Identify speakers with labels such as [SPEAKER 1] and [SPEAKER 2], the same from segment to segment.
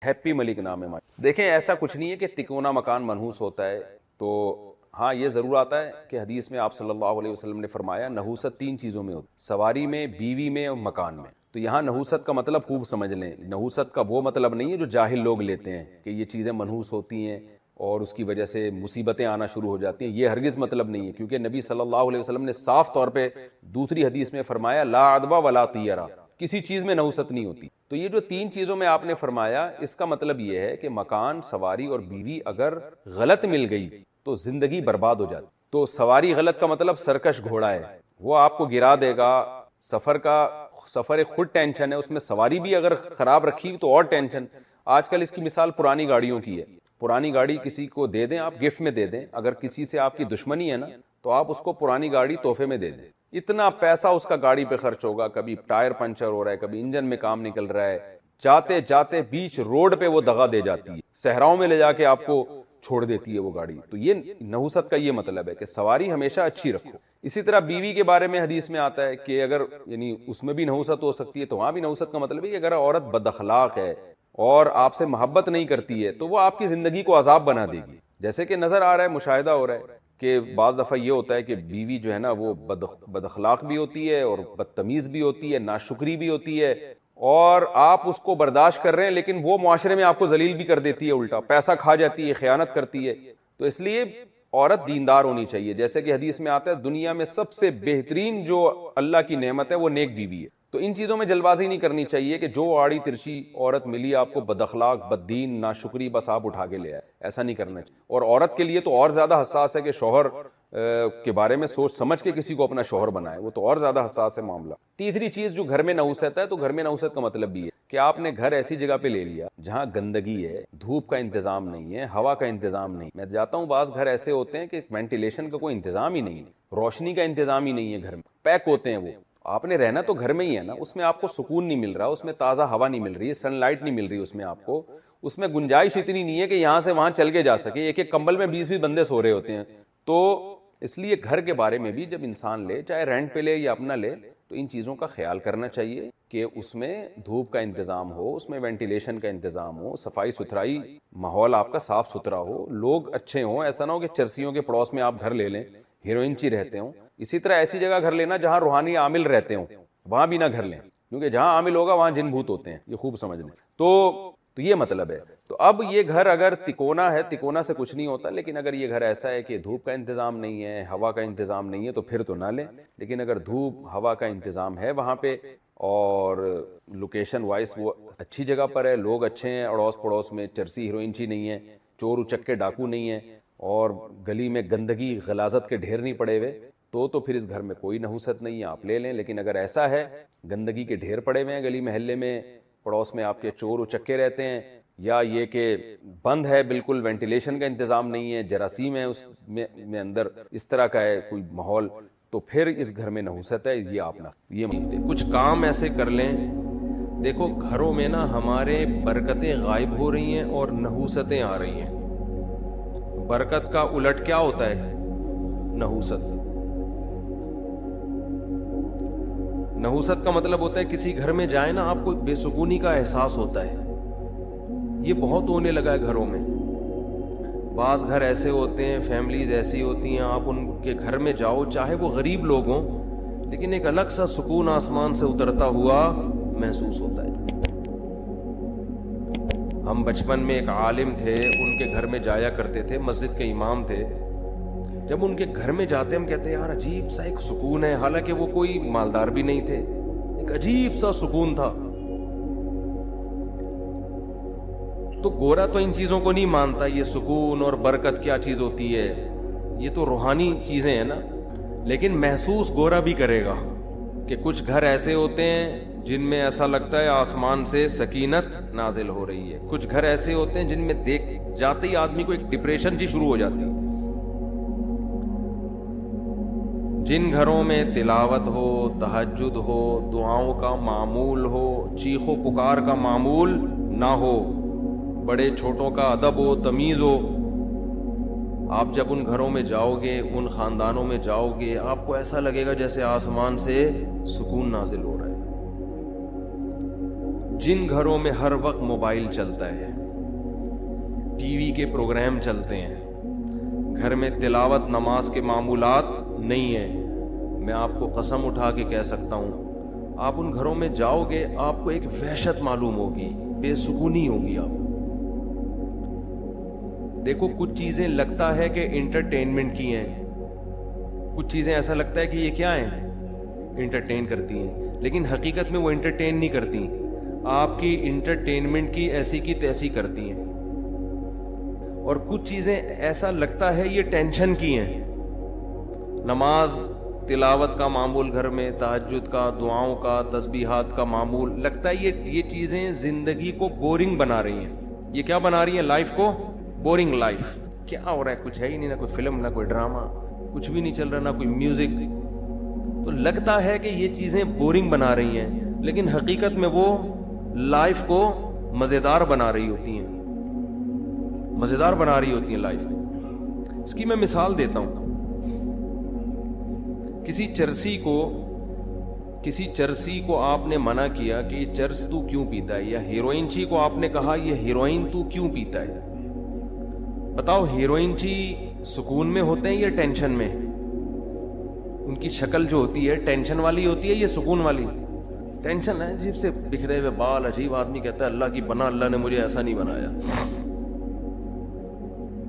[SPEAKER 1] Happy ملک نام ہے. دیکھیں ایسا کچھ نہیں ہے کہ تکونا مکان منحوس ہوتا ہے. تو ہاں یہ ضرور آتا ہے کہ حدیث میں آپ صلی اللہ علیہ وسلم نے فرمایا نحوست 3 چیزوں میں ہوتی، سواری میں، بیوی میں اور مکان میں. تو یہاں نحوست کا مطلب خوب سمجھ لیں. نحوست کا وہ مطلب نہیں ہے جو جاہل لوگ لیتے ہیں کہ یہ چیزیں منحوس ہوتی ہیں اور اس کی وجہ سے مصیبتیں آنا شروع ہو جاتی ہیں. یہ ہرگز مطلب نہیں ہے، کیونکہ نبی صلی اللہ علیہ وسلم نے صاف طور پہ دوسری حدیث میں فرمایا لا عدوہ ولا طیرہ، کسی چیز میں نحوست نہیں ہوتی. تو یہ جو 3 چیزوں میں آپ نے فرمایا، اس کا مطلب یہ ہے کہ مکان، سواری اور بیوی اگر غلط مل گئی تو زندگی برباد ہو جاتی. تو سواری غلط کا مطلب سرکش گھوڑا ہے، وہ آپ کو گرا دے گا. سفر ایک خود ٹینشن ہے، اس میں سواری بھی اگر خراب رکھی تو اور ٹینشن. آج کل اس کی مثال پرانی گاڑیوں کی ہے. پرانی گاڑی کسی کو دے دیں، آپ گفٹ میں دے دیں. اگر کسی سے آپ کی دشمنی ہے نا تو آپ اس کو پرانی گاڑی تحفے میں دے دیں. اتنا پیسہ اس کا گاڑی پہ خرچ ہوگا، کبھی ٹائر پنچر ہو رہا ہے، کبھی انجن میں کام نکل رہا ہے، جاتے جاتے بیچ روڈ پہ وہ دغا دے جاتی ہے، صحراؤں میں لے جا کے آپ کو چھوڑ دیتی ہے وہ گاڑی. تو یہ نحوست کا یہ مطلب ہے کہ سواری ہمیشہ اچھی رکھو. اسی طرح بیوی کے بارے میں حدیث میں آتا ہے کہ اگر یعنی اس میں بھی نحوست ہو سکتی ہے، تو وہاں بھی نحوست کا مطلب ہے کہ اگر عورت بد اخلاق ہے اور آپ سے محبت نہیں کرتی ہے تو وہ آپ کی زندگی کو عذاب بنا دے گی. جیسے کہ نظر آ رہا ہے، مشاہدہ ہو رہا ہے کہ بعض دفعہ یہ ہوتا ہے کہ بیوی جو ہے نا وہ بد اخلاق بھی ہوتی ہے اور بدتمیز بھی ہوتی ہے، ناشکری بھی ہوتی ہے، اور آپ اس کو برداشت کر رہے ہیں لیکن وہ معاشرے میں آپ کو ذلیل بھی کر دیتی ہے، الٹا پیسہ کھا جاتی ہے، خیانت کرتی ہے. تو اس لیے عورت دیندار ہونی چاہیے. جیسے کہ حدیث میں آتا ہے دنیا میں سب سے بہترین جو اللہ کی نعمت ہے وہ نیک بیوی ہے. تو ان چیزوں میں جلد بازی نہیں کرنی چاہیے کہ جو آڑی ترچی عورت ملی آپ کو، بد اخلاق، بد دین، ناشکری، بس آپ اٹھا کے لے آئے. ایسا نہیں کرنا چاہیے. اور عورت کے لیے تو اور زیادہ حساس ہے کہ شوہر کے بارے میں سوچ سمجھ کے کسی کو اپنا شوہر بنائے، وہ تو اور زیادہ حساس ہے معاملہ. تیسری چیز جو گھر میں نحوست ہے، تو گھر میں نحوست کا مطلب بھی ہے کہ آپ نے گھر ایسی جگہ پہ لے لیا جہاں گندگی ہے، دھوپ کا انتظام نہیں ہے، ہوا کا انتظام نہیں. میں جاتا ہوں بعض گھر ایسے ہوتے ہیں کہ وینٹیلیشن کا کوئی انتظام ہی نہیں ہے، روشنی کا انتظام ہی نہیں ہے، گھر میں پیک ہوتے ہیں وہ. آپ نے رہنا تو گھر میں ہی ہے نا، اس میں آپ کو سکون نہیں مل رہا، اس میں تازہ ہوا نہیں مل رہی ہے، سن لائٹ نہیں مل رہی اس میں آپ کو، اس میں گنجائش اتنی نہیں ہے کہ یہاں سے وہاں چل کے جا سکے. ایک ایک کمبل میں 20 بندے سو رہے ہوتے ہیں. تو اس لیے گھر کے بارے میں بھی جب انسان لے، چاہے رینٹ پہ لے یا اپنا لے، تو ان چیزوں کا خیال کرنا چاہیے کہ اس میں دھوپ کا انتظام ہو، اس میں وینٹیلیشن کا انتظام ہو، صفائی ستھرائی، ماحول آپ کا صاف ستھرا ہو، لوگ اچھے ہوں. ایسا نہ ہو کہ چرسیوں کے پڑوس میں آپ گھر لے لیں، ہیروئن چی رہتے ہوں. اسی طرح ایسی جگہ گھر لینا جہاں روحانی عامل رہتے ہوں، وہاں بھی نہ گھر لیں، کیونکہ جہاں عامل ہوگا وہاں جن بھوت ہوتے ہیں. یہ خوب سمجھ لیں. تو یہ مطلب ہے. تو اب یہ گھر اگر تکونا ہے، تکونا سے کچھ نہیں ہوتا، لیکن اگر یہ گھر ایسا ہے کہ دھوپ کا انتظام نہیں ہے، ہوا کا انتظام نہیں ہے، تو پھر تو نہ لیں. لیکن اگر دھوپ ہوا کا انتظام ہے وہاں پہ اور لوکیشن وائز وہ اچھی جگہ پر ہے، لوگ اچھے ہیں، اڑوس پڑوس میں چرسی ہیروئن چی نہیں ہے، چور اچکے ڈاکو نہیں ہے، اور گلی میں گندگی غلاظت کے ڈھیر نہیں پڑے ہوئے، تو پھر اس گھر میں کوئی نحوست نہیں ہے، آپ لے لیں. لیکن اگر ایسا ہے گندگی کے ڈھیر پڑے ہوئے ہیں، گلی محلے میں پڑوس میں آپ کے چور اچکے رہتے ہیں، یا یہ کہ بند ہے بالکل، وینٹیلیشن کا انتظام نہیں ہے، جراثیم ہے اس میں اندر، اس طرح کا ہے کوئی ماحول، تو پھر اس گھر میں نحوست ہے. یہ آپ نہ یہ کچھ کام ایسے کر لیں. دیکھو گھروں میں نا ہمارے برکتیں غائب ہو رہی ہیں اور نحوستیں آ رہی ہیں. برکت کا الٹ کیا ہوتا ہے؟ نحوست. نحوست کا مطلب ہوتا ہے کسی گھر میں جائیں نا آپ کو بے سکونی کا احساس ہوتا ہے. یہ بہت ہونے لگا ہے گھروں میں. بعض گھر ایسے ہوتے ہیں، فیملیز ایسی ہوتی ہیں، آپ ان کے گھر میں جاؤ چاہے وہ غریب لوگ ہوں، لیکن ایک الگ سا سکون آسمان سے اترتا ہوا محسوس ہوتا ہے. ہم بچپن میں ایک عالم تھے، ان کے گھر میں جایا کرتے تھے، مسجد کے امام تھے. جب ان کے گھر میں جاتے ہم کہتے ہیں یار عجیب سا ایک سکون ہے، حالانکہ وہ کوئی مالدار بھی نہیں تھے، ایک عجیب سا سکون تھا. تو گورا تو ان چیزوں کو نہیں مانتا، یہ سکون اور برکت کیا چیز ہوتی ہے، یہ تو روحانی چیزیں ہیں نا. لیکن محسوس گورا بھی کرے گا کہ کچھ گھر ایسے ہوتے ہیں جن میں ایسا لگتا ہے آسمان سے سکینت نازل ہو رہی ہے. کچھ گھر ایسے ہوتے ہیں جن میں دیکھ جاتے ہی آدمی کو ایک ڈپریشن جی شروع ہو جاتی ہے. جن گھروں میں تلاوت ہو، تہجد ہو، دعاؤں کا معمول ہو، چیخ و پکار کا معمول نہ ہو، بڑے چھوٹوں کا ادب ہو، تمیز ہو، آپ جب ان گھروں میں جاؤ گے، ان خاندانوں میں جاؤ گے، آپ کو ایسا لگے گا جیسے آسمان سے سکون نازل ہو رہا ہے. جن گھروں میں ہر وقت موبائل چلتا ہے، ٹی وی کے پروگرام چلتے ہیں، گھر میں تلاوت نماز کے معمولات نہیں ہیں، میں آپ کو قسم اٹھا کے کہہ سکتا ہوں آپ ان گھروں میں جاؤ گے آپ کو ایک وحشت معلوم ہوگی، بے سکونی ہوگی آپ۔ دیکھو کچھ چیزیں لگتا ہے کہ انٹرٹینمنٹ کی ہیں، کچھ چیزیں ایسا لگتا ہے کہ یہ کیا ہیں، انٹرٹین کرتی ہیں، لیکن حقیقت میں وہ انٹرٹین نہیں کرتی، آپ کی انٹرٹینمنٹ کی ایسی کی تیسی کرتی ہیں۔ اور کچھ چیزیں ایسا لگتا ہے یہ ٹینشن کی ہیں، نماز تلاوت کا معمول گھر میں، تہجد کا، دعاؤں کا، تسبیحات کا معمول، لگتا ہے یہ چیزیں زندگی کو بورنگ بنا رہی ہیں۔ یہ کیا بنا رہی ہیں؟ لائف کو بورنگ لائف۔ کیا ہو رہا ہے؟ کچھ ہے ہی نہیں، نہ کوئی فلم، نہ کوئی ڈرامہ، کچھ بھی نہیں چل رہا، نہ کوئی میوزک۔ تو لگتا ہے کہ یہ چیزیں بورنگ بنا رہی ہیں، لیکن حقیقت میں وہ لائف کو مزیدار بنا رہی ہوتی ہیں، مزیدار بنا رہی ہوتی ہیں لائف کو۔ اس کی میں مثال دیتا ہوں۔ کسی چرسی کو آپ نے منع کیا کہ یہ چرس تو کیوں پیتا ہے، یا ہیروئن چی کو آپ نے کہا یہ ہیروئن تو کیوں پیتا ہے۔ بتاؤ ہیروئن چی سکون میں ہوتے ہیں یا ٹینشن میں؟ ان کی شکل جو ہوتی ہے ٹینشن والی ہوتی ہے یا سکون والی؟ ٹینشن ہے، عجیب سے بکھرے ہوئے بال، عجیب آدمی کہتا ہے اللہ کی بنا، اللہ نے مجھے ایسا نہیں بنایا،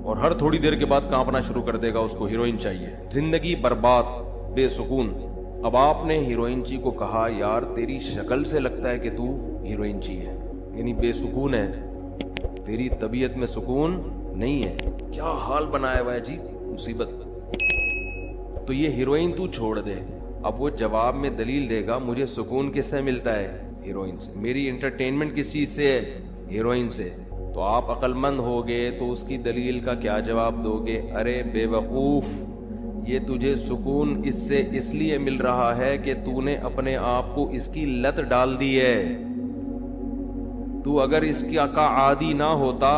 [SPEAKER 1] اور ہر تھوڑی دیر کے بعد کانپنا شروع کر دے گا، اس کو ہیروئن چاہیے، زندگی برباد، بے سکون۔ اب آپ نے ہیروئن چی کو کہا یار تیری شکل سے لگتا ہے کہ تو ہیروئن چی ہے، یعنی بے سکون ہے، تیری طبیعت میں سکون نہیں ہے، کیا حال بنایا ہوا ہے جی، مصیبت۔ تو یہ ہیروئن تو چھوڑ دے۔ اب وہ جواب میں دلیل دے گا مجھے سکون کس سے ملتا ہے؟ ہیروئن سے۔ میری انٹرٹینمنٹ کس چیز سے ہے؟ ہیروئن سے۔ تو آپ عقل مند ہوگے تو اس کی دلیل کا کیا جواب دو گے؟ ارے بے وقوف، یہ تجھے سکون اس سے اس لیے مل رہا ہے کہ تو نے اپنے آپ کو اس کی لت ڈال دی ہے۔ تو اگر اس کا عادی نہ ہوتا،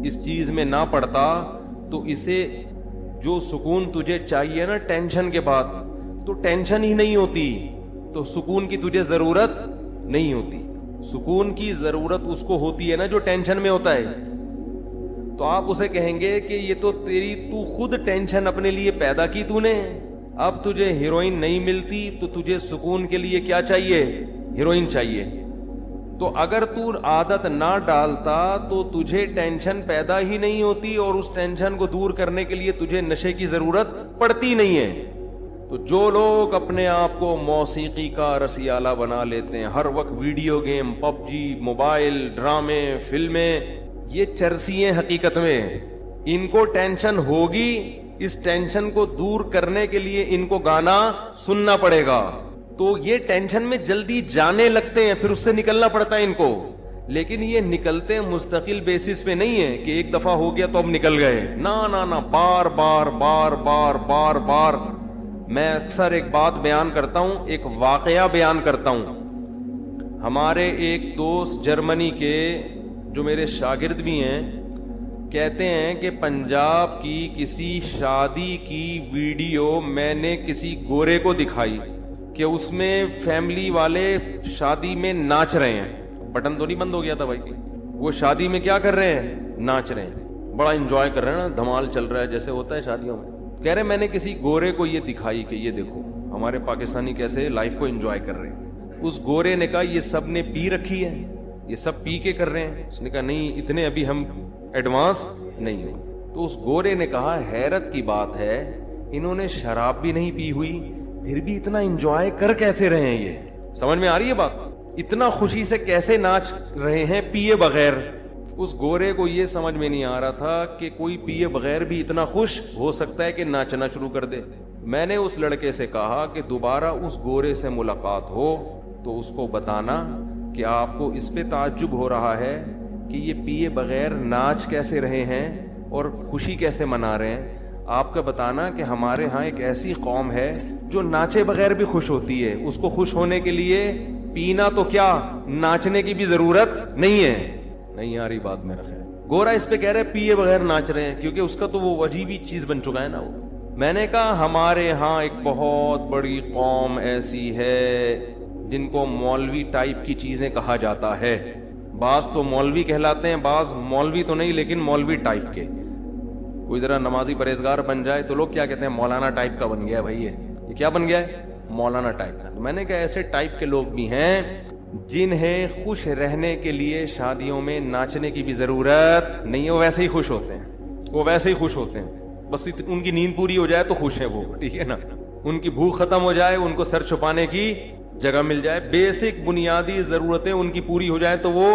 [SPEAKER 1] اس چیز میں نہ پڑتا، تو اسے جو سکون تجھے چاہیے نا ٹینشن کے بعد، تو ٹینشن ہی نہیں ہوتی، تو سکون کی تجھے ضرورت نہیں ہوتی۔ سکون کی ضرورت اس کو ہوتی ہے نا جو ٹینشن میں ہوتا ہے۔ تو آپ اسے کہیں گے کہ یہ تو تو خود ٹینشن اپنے لیے پیدا کی تو نے، اب تجھے ہیروئن نہیں ملتی تو تجھے سکون کے لیے کیا چاہیے؟ ہیروئن چاہیے۔ تو اگر تو عادت نہ ڈالتا تو تجھے ٹینشن پیدا ہی نہیں ہوتی، اور اس ٹینشن کو دور کرنے کے لیے تجھے نشے کی ضرورت پڑتی نہیں ہے۔ تو جو لوگ اپنے آپ کو موسیقی کا رسیالہ بنا لیتے ہیں، ہر وقت ویڈیو گیم، پب جی، موبائل، ڈرامے، فلمیں، یہ چرسی ہیں حقیقت میں۔ ان کو ٹینشن ہوگی، اس ٹینشن کو دور کرنے کے لیے ان کو گانا سننا پڑے گا، تو یہ ٹینشن میں جلدی جانے لگتے ہیں، پھر اس سے نکلنا پڑتا ہے ان کو۔ لیکن یہ نکلتے مستقل بیسس پہ نہیں ہے کہ ایک دفعہ ہو گیا تو اب نکل گئے، نہ بار بار بار بار بار بار۔ میں اکثر ایک بات بیان کرتا ہوں، ایک واقعہ بیان کرتا ہوں۔ ہمارے ایک دوست جرمنی کے جو میرے شاگرد بھی ہیں، کہتے ہیں کہ پنجاب کی کسی شادی کی ویڈیو میں نے کسی گورے کو دکھائی کہ اس میں فیملی والے شادی میں ناچ رہے ہیں، بٹن تو نہیں بند ہو گیا تھا بھائی، وہ شادی میں کیا کر رہے ہیں؟ ناچ رہے ہیں، بڑا انجوائے کر رہے ہیں نا، دھمال چل رہا ہے جیسے ہوتا ہے شادیوں میں۔ کہہ رہے میں نے کسی گورے کو یہ دکھائی کہ یہ دیکھو ہمارے پاکستانی کیسے لائف کو انجوائے کر رہے ہیں۔ اس گورے نے کہا یہ سب نے پی رکھی ہے، یہ سب پی کے کر رہے ہیں؟ اس نے کہا نہیں، اتنے ابھی ہم ایڈوانس نہیں ہیں۔ تو اس گورے نے کہا حیرت کی بات ہے، انہوں نے شراب بھی نہیں پی ہوئی، پھر بھی اتنا انجوائے کر کیسے رہے ہیں؟ یہ سمجھ میں آ رہی ہے بات؟ اتنا خوشی سے کیسے ناچ رہے ہیں پیے بغیر؟ اس گورے کو یہ سمجھ میں نہیں آ رہا تھا کہ کوئی پیے بغیر بھی اتنا خوش ہو سکتا ہے کہ ناچنا شروع کر دے۔ میں نے اس لڑکے سے کہا کہ دوبارہ اس گورے سے ملاقات ہو تو اس کو بتانا کہ آپ کو اس پہ تعجب ہو رہا ہے کہ یہ پیے بغیر ناچ کیسے رہے ہیں اور خوشی کیسے منا رہے ہیں۔ آپ کا بتانا کہ ہمارے ہاں ایک ایسی قوم ہے جو ناچے بغیر بھی خوش ہوتی ہے، اس کو خوش ہونے کے لیے پینا تو کیا ناچنے کی بھی ضرورت نہیں ہے۔ نہیں آ رہی بات میرا خیال۔ گورا اس پہ کہہ رہے پیے بغیر ناچ رہے ہیں کیونکہ اس کا تو وہ عجیب ہی چیز بن چکا ہے نا وہ۔ میں نے کہا ہمارے ہاں ایک بہت بڑی قوم ایسی ہے جن کو مولوی ٹائپ کی چیزیں کہا جاتا ہے. بعض تو مولوی کہلاتے ہیں, بعض مولوی تو نہیں لیکن مولوی ٹائپ کے. کوئی ذرا نمازی پرہیزگار بن جائے تو لوگ کیا کہتے ہیں, مولانا ٹائپ کا بن گیا ہے بھائی, یہ کیا بن گیا ہے, مولانا ٹائپ کا. تو میں نے کہا ایسے ٹائپ کے لوگ بھی ہیں جنہیں خوش رہنے کے لیے شادیوں میں ناچنے کی بھی ضرورت نہیں ہے, وہ ویسے ہی خوش ہوتے ہیں, وہ ویسے ہی خوش ہوتے ہیں. بس ان کی نیند پوری ہو جائے تو خوش ہیں وہ, ٹھیک ہے نا. ان کی بھوک ختم ہو جائے, ان کو سر چھپانے کی جگہ مل جائے, بیسک بنیادی ضرورتیں ان کی پوری ہو جائے تو وہ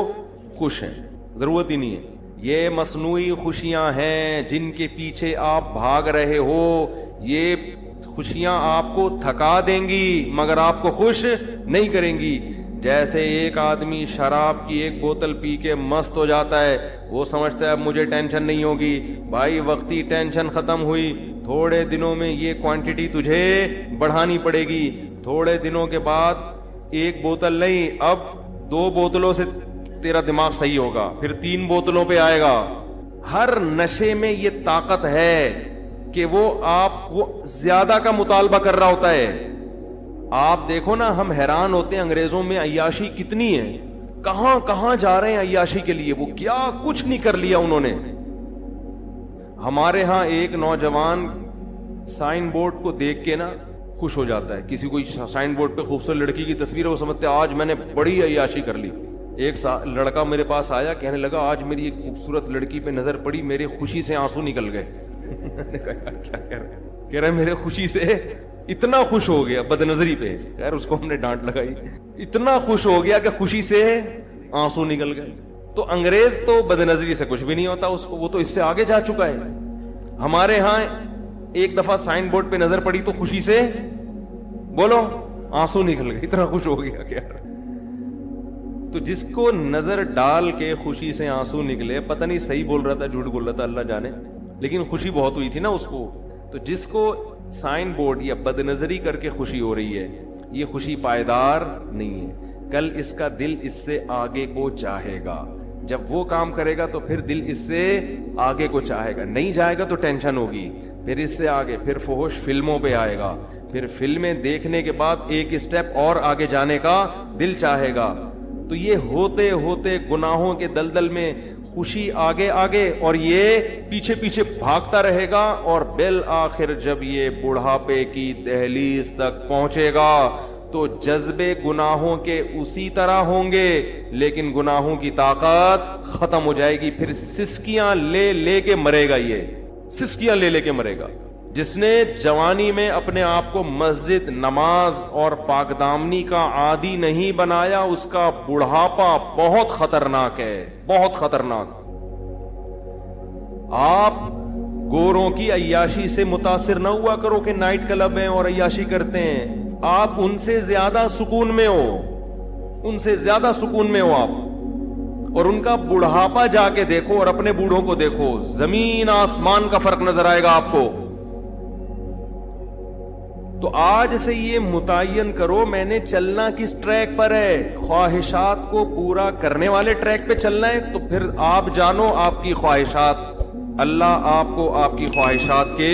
[SPEAKER 1] خوش ہیں, ضرورت ہی نہیں ہے. یہ مصنوعی خوشیاں ہیں جن کے پیچھے آپ بھاگ رہے ہو. یہ خوشیاں آپ کو تھکا دیں گی مگر آپ کو خوش نہیں کریں گی. جیسے ایک آدمی شراب کی ایک بوتل پی کے مست ہو جاتا ہے, وہ سمجھتا ہے اب مجھے ٹینشن نہیں ہوگی. بھائی وقتی ٹینشن ختم ہوئی, تھوڑے دنوں میں یہ کوانٹٹی تجھے بڑھانی پڑے گی. تھوڑے دنوں کے بعد ایک بوتل نہیں, اب 2 بوتلوں سے تیرا دماغ صحیح ہوگا, پھر 3 بوتلوں پہ آئے گا. ہر نشے میں یہ طاقت ہے کہ وہ زیادہ کا مطالبہ کر رہا ہوتا ہے. آپ دیکھو نا, ہم حیران ہوتے ہیں انگریزوں میں عیاشی کتنی ہے, کہاں کہاں جا رہے ہیں عیاشی کے لیے, وہ کیا کچھ نہیں کر لیا انہوں نے. ہمارے ہاں ایک نوجوان سائن بورڈ کو دیکھ کے نا خوش ہو جاتا ہے. کسی کوئی سائن بورڈ پہ خوبصورت لڑکی کی تصویر ہے, وہ سمجھتے ہیں آج میں نے بڑی عیاشی کر لی. ایک لڑکا میرے پاس آیا, کہنے لگا آج میری ایک خوبصورت لڑکی پہ نظر پڑی, میرے خوشی سے آنسو نکل گئے. کیا کہہ رہے, میرے خوشی سے اتنا خوش ہو گیا, بد نظری پہ. خیر اس کو ہم نے ڈانٹ لگائی, اتنا خوش ہو گیا کہ خوشی سے آنسو نکل گئے. تو انگریز تو بد نظری سے کچھ بھی نہیں ہوتا اس کو, وہ تو اس سے آگے جا چکا ہے. ہمارے ہاں ایک دفعہ سائن بورڈ پہ نظر پڑی تو خوشی سے بولو آنسو نکل گئے, اتنا خوش ہو گیا. کیا تو جس کو نظر ڈال کے خوشی سے آنسو نکلے, پتہ نہیں صحیح بول رہا تھا جھوٹ بول رہا تھا اللہ جانے, لیکن خوشی بہت ہوئی تھی نا اس کو. تو جس کو سائن بورڈ یا بد نظری کر کے خوشی ہو رہی ہے, یہ خوشی پائیدار نہیں ہے. کل اس کا دل اس سے آگے کو چاہے گا, جب وہ کام کرے گا تو پھر دل اس سے آگے کو چاہے گا. نہیں جائے گا تو ٹینشن ہوگی, پھر اس سے آگے پھر فحش فلموں پہ آئے گا, پھر فلمیں دیکھنے کے بعد ایک اسٹیپ اور آگے جانے کا دل چاہے گا. تو یہ ہوتے ہوتے گناہوں کے دلدل میں خوشی آگے آگے اور یہ پیچھے پیچھے بھاگتا رہے گا, اور بالآخر جب یہ بڑھاپے کی دہلیز تک پہنچے گا تو جذبے گناہوں کے اسی طرح ہوں گے, لیکن گناہوں کی طاقت ختم ہو جائے گی. پھر سسکیاں لے لے کے مرے گا, یہ سسکیاں لے لے کے مرے گا. جس نے جوانی میں اپنے آپ کو مسجد, نماز اور پاک دامنی کا عادی نہیں بنایا, اس کا بڑھاپا بہت خطرناک ہے, بہت خطرناک. آپ گوروں کی عیاشی سے متاثر نہ ہوا کرو کہ نائٹ کلب ہیں اور عیاشی کرتے ہیں. آپ ان سے زیادہ سکون میں ہو, ان سے زیادہ سکون میں ہو آپ, اور ان کا بڑھاپا جا کے دیکھو اور اپنے بوڑھوں کو دیکھو, زمین آسمان کا فرق نظر آئے گا آپ کو. تو آج سے یہ متعین کرو میں نے چلنا کس ٹریک پر ہے. خواہشات کو پورا کرنے والے ٹریک پہ چلنا ہے, تو پھر آپ جانو آپ کی خواہشات, اللہ آپ کو آپ کی خواہشات کے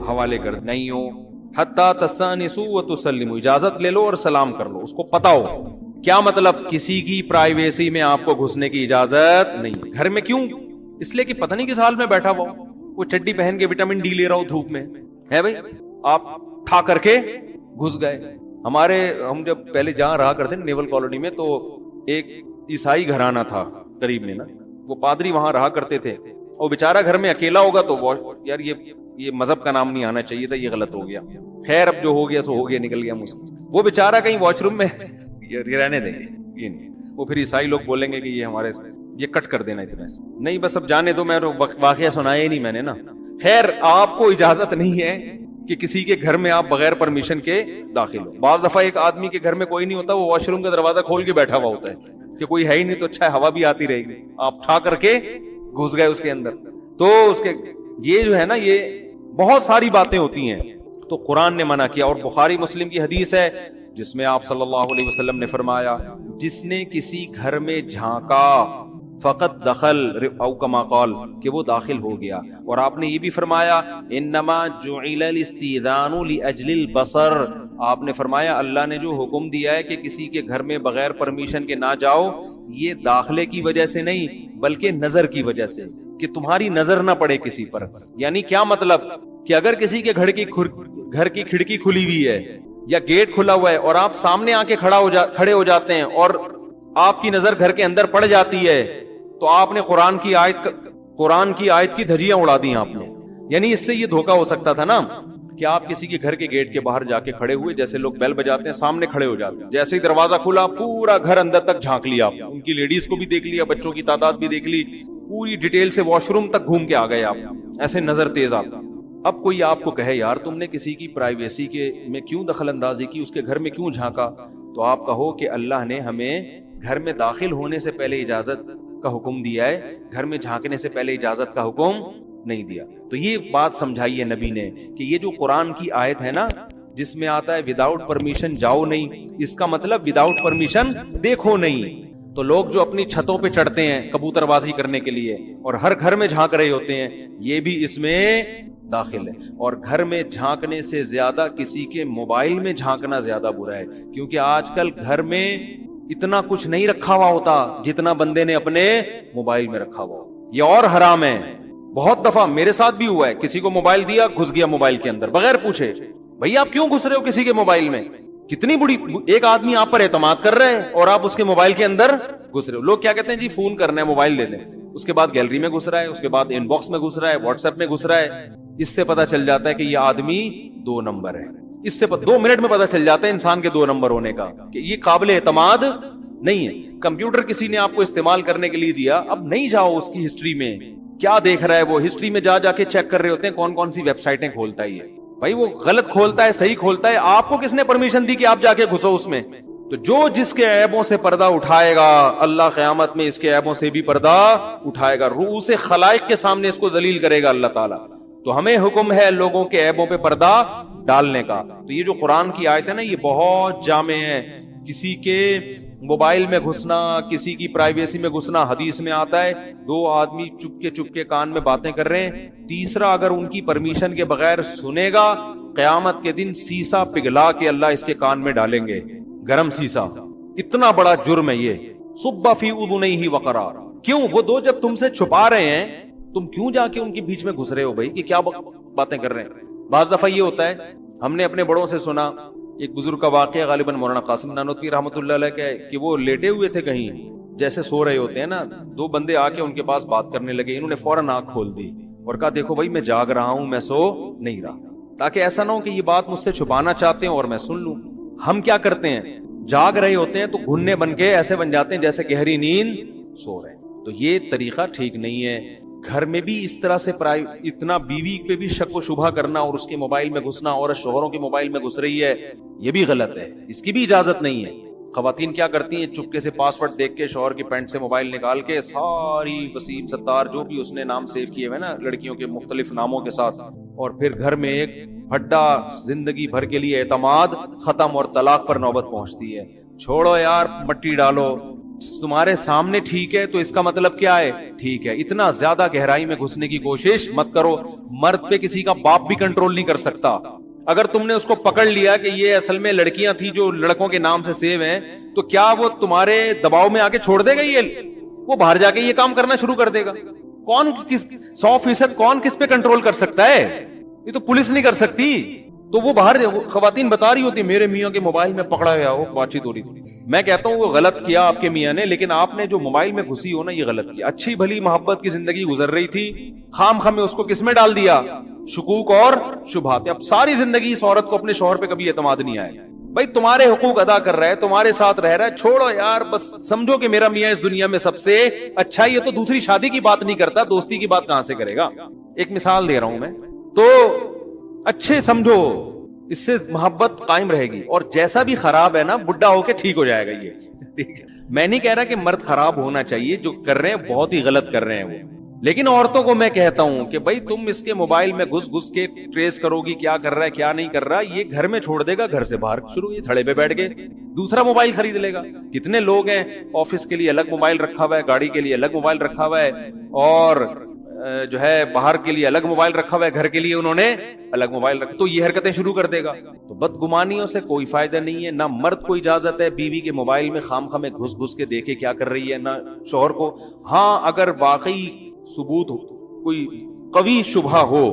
[SPEAKER 1] حوالے کر نہیں ہو. حتی تستانسوا وتسلموا, اجازت لے لو اور سلام کر لو, اس کو پتا ہو. کیا مطلب, کسی کی پرائیویسی میں آپ کو گھسنے کی اجازت نہیں. گھر میں کیوں, اس لیے کہ پتہ نہیں کس حال میں بیٹھا ہوا, وہ چڈی پہن کے وٹامن ڈی لے رہا ہو دھوپ میں ہے بھائی, آپ ٹھا کر کے گھس گئے. ہم جب پہلے جہاں رہا کرتے نیول کالونی میں, تو ایک عیسائی گھرانہ تھا قریب میں نا, وہ پادری وہاں رہا کرتے تھے, اور بیچارہ گھر میں اکیلا ہوگا تو یار یہ مذہب کا نام نہیں آنا چاہیے تھا, یہ غلط ہو گیا. خیر اب جو ہو گیا سو ہو گیا, نکل گیا مجھ سے. وہ بیچارہ کہیں واش روم میں رہنے دیں گے, یہ نہیں, وہ پھر عیسائی لوگ بولیں گے کہ یہ ہمارے یہ کٹ کر دینا اتنا نہیں, بس اب جانے دو, میں واقعہ سنایا ہی نہیں میں نے نا. خیر آپ کو اجازت نہیں ہے کہ کسی کے گھر میں آپ بغیر پرمیشن کے داخل ہو. بعض دفعہ ایک آدمی کے گھر میں کوئی نہیں ہوتا, وہ واش روم کا دروازہ کھول کے بیٹھا ہوا ہوتا ہے کہ کوئی ہے ہی نہیں, تو اچھا ہوا بھی آتی رہے گی, آپ ٹھا کر کے گھس گئے اس کے اندر. تو اس کے یہ جو ہے نا, یہ بہت ساری باتیں ہوتی ہیں, تو قرآن نے منع کیا. اور بخاری مسلم کی حدیث ہے جس میں آپ صلی اللہ علیہ وسلم نے فرمایا, جس نے کسی گھر میں جھانکا فقط دخل او کما قال کہ وہ داخل ہو گیا. اور آپ نے یہ بھی فرمایا انما جعل الاستئذان لاجل البصر، آپ نے فرمایا اللہ نے جو حکم دیا ہے کہ کسی کے گھر میں بغیر پرمیشن کے نہ جاؤ، یہ داخلے کی وجہ سے نہیں بلکہ نظر کی وجہ سے، کہ تمہاری نظر نہ پڑے کسی پر. یعنی کیا مطلب کہ اگر کسی کے گھر کی کھڑکی کھلی ہوئی ہے یا گیٹ کھلا ہوا ہے اور آپ سامنے آ کے کھڑے ہو جاتے ہیں اور آپ کی نظر گھر کے اندر پڑ جاتی ہے تو آپ نے قرآن کی آیت کی دھجیاں اڑا دی آپ نے. یعنی اس سے یہ دھوکا ہو سکتا تھا نا کہ آپ کسی کے گھر کے گیٹ کے باہر جا کے کھڑے ہوئے، جیسے لوگ بیل بجاتے ہیں سامنے کھڑے ہو جاتے ہیں، جیسے ہی دروازہ کھلا پورا گھر اندر تک جھانک لیا، ان کی لیڈیز کو بھی دیکھ لیا، بچوں کی تعداد بھی دیکھ لی، پوری ڈیٹیل سے واش روم تک گھوم کے آ گئے آپ. ایسے نظر تیز آپ. اب کوئی آپ کو کہے یار تم نے کسی کی پرائیویسی کے میں کیوں دخل اندازی کی، اس کے گھر میں کیوں جھانکا، تو آپ کہو کہ اللہ نے ہمیں گھر میں داخل ہونے سے پہلے اجازت کا حکم دیا ہے، گھر میں جھانکنے سے پہلے اجازت کا حکم نہیں دیا. تو یہ بات سمجھائی ہے نبی نے کہ یہ جو قرآن کی آیت ہے نا جس میں آتا ہے وداؤٹ پرمیشن جاؤ نہیں، اس کا مطلب وداؤٹ پرمیشن دیکھو نہیں. تو لوگ جو اپنی چھتوں پہ چڑھتے ہیں کبوتر بازی کرنے کے لیے اور ہر گھر میں جھانک رہے ہوتے ہیں، یہ بھی اس میں داخل ہے. اور گھر میں جھانکنے سے زیادہ کسی کے موبائل میں جھانکنا زیادہ برا ہے، کیونکہ آج کل گھر میں اتنا کچھ نہیں رکھا ہوا ہوتا جتنا بندے نے اپنے موبائل میں رکھا ہوا. یہ اور حرام ہے. بہت دفعہ میرے ساتھ بھی ہوا ہے، کسی کو موبائل دیا گھس گیا موبائل کے اندر بغیر پوچھے. بھائی آپ کیوں گھس رہے ہو کسی کے موبائل میں؟ کتنی بڑی ایک آدمی آپ پر اعتماد کر رہے ہیں اور آپ اس کے موبائل کے اندر گھس رہے ہو. لوگ کیا کہتے ہیں جی فون کرنا ہے موبائل دے دیں، اس کے بعد گیلری میں گھس رہا ہے، اس کے بعد ان باکس میں گھس رہا ہے، واٹس ایپ میں گھس رہا ہے. اس سے پتا چل جاتا ہے کہ یہ آدمی 2 نمبر ہے. اس سے 2 منٹ میں پتا چل جاتا ہے انسان کے 2 نمبر ہونے کا، کہ یہ قابل اعتماد نہیں ہے. کمپیوٹر کسی نے آپ کو استعمال کرنے کے لیے دیا، اب نہیں جاؤ اس کی ہسٹری میں کیا دیکھ رہا ہے، وہ ہسٹری میں جا کے چیک کر رہے ہوتے ہیں کون کون سی ویب سائٹیں کھولتا ہے. بھائی وہ غلط کھولتا ہے صحیح کھولتا ہے، آپ کو کس نے پرمیشن دی کہ آپ جا کے گھسو اس میں؟ تو جو جس کے عیبوں سے پردہ اٹھائے گا اللہ قیامت میں اس کے عیبوں سے بھی پردہ اٹھائے گا، رؤوس خلائق کے سامنے اس کو ذلیل کرے گا اللہ تعالیٰ. تو ہمیں حکم ہے لوگوں کے عیبوں پہ پردہ ڈالنے کا. تو یہ جو قرآن کی آیت ہے نا یہ بہت جامع ہے. کسی کے موبائل میں گھسنا، کسی کی پرائیویسی میں گھسنا، حدیث میں آتا ہے 2 آدمی چپ کے کان میں باتیں کر رہے ہیں، تیسرا اگر ان کی پرمیشن کے بغیر سنے گا قیامت کے دن سیسا پگھلا کے اللہ اس کے کان میں ڈالیں گے، گرم سیسا. اتنا بڑا جرم ہے یہ. صب فی اذنیہ وقرا. کیوں؟ وہ 2 جب تم سے چھپا رہے ہیں تم کیوں جا کے ان کے بیچ میں گھس رہے ہو بھائی کہ کیا باتیں کر رہے ہیں؟ بعض دفعہ یہ ہوتا ہے، ہم نے اپنے بڑوں سے سنا ایک بزرگ کا واقعہ، غالباً مولانا قاسم نانوتوی رحمۃ اللہ علیہ کا، کہ وہ لیٹے ہوئے تھے کہیں جیسے سو رہے ہوتے ہیں نا، 2 بندے آ کے ان کے پاس بات کرنے لگے. انہوں نے فوراً آنکھ کھول دی اور کہا دیکھو بھائی میں جاگ رہا ہوں، میں سو نہیں رہا، تاکہ ایسا نہ ہو کہ یہ بات مجھ سے چھپانا چاہتے ہیں اور میں سن لوں. ہم کیا کرتے ہیں، جاگ رہے ہوتے ہیں تو گھننے بن کے ایسے بن جاتے ہیں جیسے گہری نیند سو رہے ہیں. تو یہ طریقہ ٹھیک نہیں ہے. گھر میں بھی اس طرح سے اتنا بیوی پہ بھی شک و شبہ کرنا اور اس کے موبائل میں گھسنا، اور شوہروں کے موبائل میں گھس رہی ہے، یہ بھی غلط ہے، اس کی بھی اجازت نہیں ہے. خواتین کیا کرتی ہیں، چپکے سے پاسورڈ دیکھ کے شوہر کی پینٹ سے موبائل نکال کے ساری وسیم ستار جو بھی اس نے نام سیو کیے ہوئے نا لڑکیوں کے مختلف ناموں کے ساتھ، اور پھر گھر میں ایک بھڈا زندگی بھر کے لیے اعتماد ختم اور طلاق پر نوبت پہنچتی ہے. چھوڑو یار، مٹی ڈالو، تمہارے سامنے ٹھیک ہے تو اس کا مطلب کیا ہے ٹھیک ہے. اتنا زیادہ گہرائی میں گھسنے کی کوشش مت کرو. مرد پہ کسی کا باپ بھی کنٹرول نہیں کر سکتا. اگر تم نے اس کو پکڑ لیا کہ یہ اصل میں لڑکیاں تھیں جو لڑکوں کے نام سے سیو ہیں، تو کیا وہ تمہارے دباؤ میں آ کے چھوڑ دے گا؟ یہ وہ باہر جا کے یہ کام کرنا شروع کر دے گا. کون 100% کون کس پہ کنٹرول کر سکتا ہے؟ یہ تو پولیس نہیں کر سکتی. تو وہ باہر خواتین بتا رہی ہوتی میرے میاں کے موبائل میں پکڑا گیا ہو، بات چیت ہو رہی تھی. میں کہتا ہوں وہ غلط کیا آپ کے میاں نے، لیکن آپ نے جو موبائل میں گھسی ہو نا یہ غلط کیا. اچھی بھلی محبت کی زندگی گزر رہی تھی، خام خام میں اس کو کس میں ڈال دیا؟ شکوک اور شبہات. اب ساری زندگی اس عورت کو اپنے شوہر پہ کبھی اعتماد نہیں آیا. بھائی تمہارے حقوق ادا کر رہا ہے، تمہارے ساتھ رہ رہا ہے، چھوڑو یار. بس سمجھو کہ میرا میاں اس دنیا میں سب سے اچھا. یہ تو دوسری شادی کی بات نہیں کرتا، دوستی کی بات کہاں سے کرے گا؟ ایک مثال دے رہا ہوں میں. تو اچھے سمجھو، اس سے محبت قائم رہے گی. اور جیسا بھی خراب ہے نا بڈھا ہو کے ٹھیک ہو جائے گا یہ. میں نہیں کہہ رہا کہ مرد خراب ہونا چاہیے، جو کر رہے ہیں بہت ہی غلط کر رہے ہیں وہ، لیکن عورتوں کو میں کہتا ہوں کہ بھائی تم اس کے موبائل میں گھس گھس کے ٹریس کرو گی کیا کر رہا ہے کیا نہیں کر رہا, یہ گھر میں چھوڑ دے گا, گھر سے باہر شروع یہ تھڑے پہ بیٹھ کے دوسرا موبائل خرید لے گا. کتنے لوگ ہیں آفس کے لیے الگ موبائل رکھا ہوا ہے, گاڑی کے لیے الگ موبائل رکھا ہوا ہے, اور جو ہے باہر کے لیے الگ موبائل رکھا ہوا ہے, گھر کے لیے انہوں نے الگ موبائل رکھا, تو یہ حرکتیں شروع کر دے گا. تو بدگمانیوں سے کوئی فائدہ نہیں ہے. نہ مرد کو اجازت ہے بیوی کے موبائل میں خام خام گھس گھس کے دیکھے کیا کر رہی ہے, نہ شوہر کو. ہاں اگر واقعی ثبوت ہو, کوئی قوی شبہ ہو,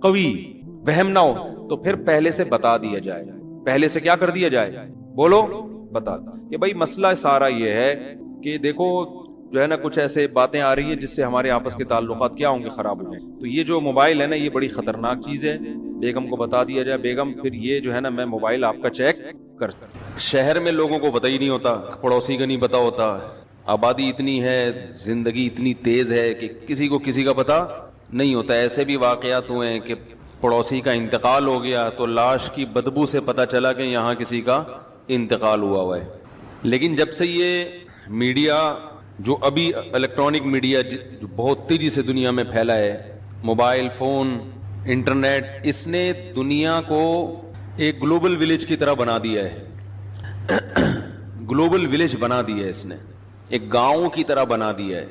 [SPEAKER 1] قوی وہم نہ ہو, تو پھر پہلے سے بتا دیا جائے. پہلے سے کیا کر دیا جائے, بولو, بتا کہ بھائی مسئلہ سارا یہ ہے کہ دیکھو جو ہے نا کچھ ایسے باتیں آ رہی ہیں جس سے ہمارے آپس کے تعلقات کیا ہوں گے, خراب ہو جائیں. تو یہ جو موبائل ہے نا یہ بڑی خطرناک چیز ہے, بیگم کو بتا دیا جائے, بیگم پھر یہ جو ہے نا میں موبائل آپ کا چیک کر. شہر میں لوگوں کو پتہ ہی نہیں ہوتا, پڑوسی کا نہیں پتا ہوتا, آبادی اتنی ہے, زندگی اتنی تیز ہے کہ کسی کو کسی کا پتہ نہیں ہوتا. ایسے بھی واقعات ہوئے ہیں کہ پڑوسی کا انتقال ہو گیا تو لاش کی بدبو سے پتہ چلا کہ یہاں کسی کا انتقال ہوا ہے. لیکن جب سے یہ میڈیا جو ابھی الیکٹرانک میڈیا جو بہت تیزی سے دنیا میں پھیلا ہے, موبائل فون, انٹرنیٹ, اس نے دنیا کو ایک گلوبل ولیج کی طرح بنا دیا ہے. گلوبل ولیج بنا دیا ہے اس نے, ایک گاؤں کی طرح بنا دیا ہے.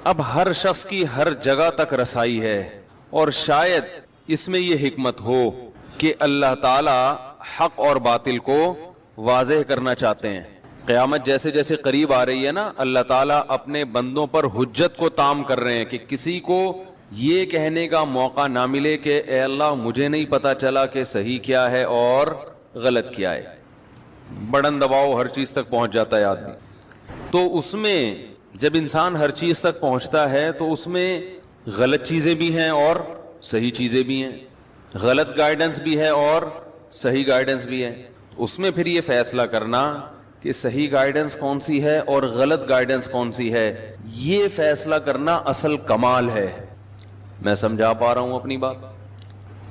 [SPEAKER 1] اب ہر شخص کی ہر جگہ تک رسائی ہے, اور شاید اس میں یہ حکمت ہو کہ اللہ تعالی حق اور باطل کو واضح کرنا چاہتے ہیں. قیامت جیسے جیسے قریب آ رہی ہے نا, اللہ تعالیٰ اپنے بندوں پر حجت کو تام کر رہے ہیں کہ کسی کو یہ کہنے کا موقع نہ ملے کہ اے اللہ مجھے نہیں پتا چلا کہ صحیح کیا ہے اور غلط کیا ہے. بڑن دباؤ ہر چیز تک پہنچ جاتا ہے آدمی. تو اس میں جب انسان ہر چیز تک پہنچتا ہے تو اس میں غلط چیزیں بھی ہیں اور صحیح چیزیں بھی ہیں, غلط گائیڈنس بھی ہے اور صحیح گائیڈنس بھی ہے. اس میں پھر یہ فیصلہ کرنا کہ صحیح گائیڈنس کون سی ہے اور غلط گائیڈنس کون سی ہے, یہ فیصلہ کرنا اصل کمال ہے. میں سمجھا پا رہا ہوں اپنی بات؟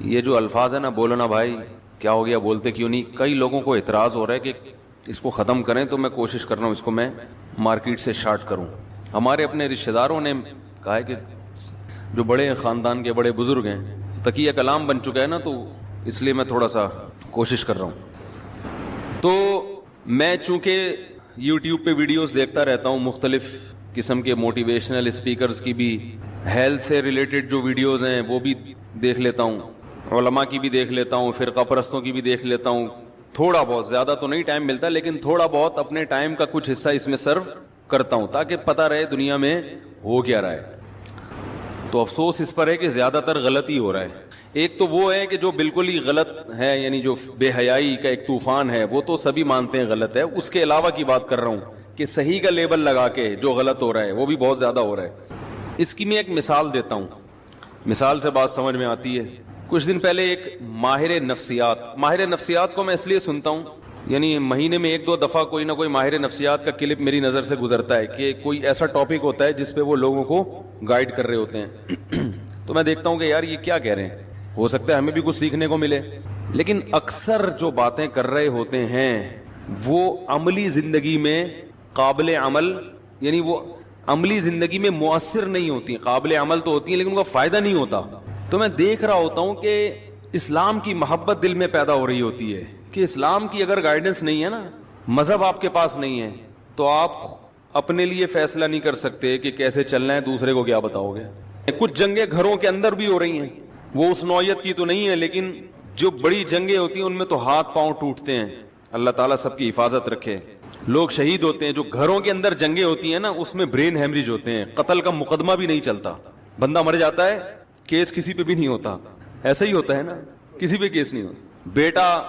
[SPEAKER 1] یہ جو الفاظ ہے نا, بولو نا بھائی کیا ہو گیا, بولتے کیوں نہیں. کئی لوگوں کو اعتراض ہو رہا ہے کہ اس کو ختم کریں, تو میں کوشش کر رہا ہوں اس کو میں مارکیٹ سے شارٹ کروں. ہمارے اپنے رشتہ داروں نے کہا ہے کہ جو بڑے خاندان کے بڑے بزرگ ہیں, تقیہ کلام بن چکا ہے نا, تو اس لیے میں تھوڑا سا کوشش کر رہا ہوں. تو میں چونکہ یوٹیوب پہ ویڈیوز دیکھتا رہتا ہوں, مختلف قسم کے موٹیویشنل اسپیکرز کی بھی, ہیلتھ سے ریلیٹڈ جو ویڈیوز ہیں وہ بھی دیکھ لیتا ہوں, علماء کی بھی دیکھ لیتا ہوں, فرقہ پرستوں کی بھی دیکھ لیتا ہوں. تھوڑا بہت, زیادہ تو نہیں ٹائم ملتا, لیکن تھوڑا بہت اپنے ٹائم کا کچھ حصہ اس میں سرو کرتا ہوں تاکہ پتہ رہے دنیا میں ہو کیا رہا ہے. تو افسوس اس پر ہے کہ زیادہ تر غلط ہی ہو رہا ہے. ایک تو وہ ہے کہ جو بالکل ہی غلط ہے, یعنی جو بے حیائی کا ایک طوفان ہے, وہ تو سبھی مانتے ہیں غلط ہے. اس کے علاوہ کی بات کر رہا ہوں کہ صحیح کا لیبل لگا کے جو غلط ہو رہا ہے وہ بھی بہت زیادہ ہو رہا ہے. اس کی میں ایک مثال دیتا ہوں, مثال سے بات سمجھ میں آتی ہے. کچھ دن پہلے ایک ماہر نفسیات کو میں اس لیے سنتا ہوں, یعنی مہینے میں 1-2 دفعہ کوئی نہ کوئی ماہر نفسیات کا کلپ میری نظر سے گزرتا ہے کہ کوئی ایسا ٹاپک ہوتا ہے جس پہ وہ لوگوں کو گائیڈ کر رہے ہوتے ہیں. تو میں دیکھتا ہوں کہ یار یہ کیا کہہ رہے ہیں, ہو سکتا ہے ہمیں بھی کچھ سیکھنے کو ملے. لیکن اکثر جو باتیں کر رہے ہوتے ہیں وہ عملی زندگی میں قابل عمل, یعنی وہ عملی زندگی میں مؤثر نہیں ہوتی. قابل عمل تو ہوتی ہیں لیکن ان کا فائدہ نہیں ہوتا. تو میں دیکھ رہا ہوتا ہوں کہ اسلام کی محبت دل میں پیدا ہو رہی ہوتی ہے کہ اسلام کی اگر گائیڈنس نہیں ہے نا, مذہب آپ کے پاس نہیں ہے, تو آپ اپنے لیے فیصلہ نہیں کر سکتے کہ کیسے چلنا ہے, دوسرے کو کیا بتاؤ گے. کچھ جنگیں گھروں کے اندر بھی ہو رہی ہیں, وہ اس نوعیت کی تو نہیں ہے, لیکن جو بڑی جنگیں ہوتی ہیں ان میں تو ہاتھ پاؤں ٹوٹتے ہیں. اللہ تعالیٰ سب کی حفاظت رکھے. لوگ شہید ہوتے ہیں. جو گھروں کے اندر جنگیں ہوتی ہیں نا, اس میں برین ہیمریج ہوتے ہیں, قتل کا مقدمہ بھی نہیں چلتا, بندہ مر جاتا ہے, کیس کسی پہ بھی نہیں ہوتا. ایسا ہی ہوتا ہے نا, کسی پہ کیس نہیں ہوتا. بیٹا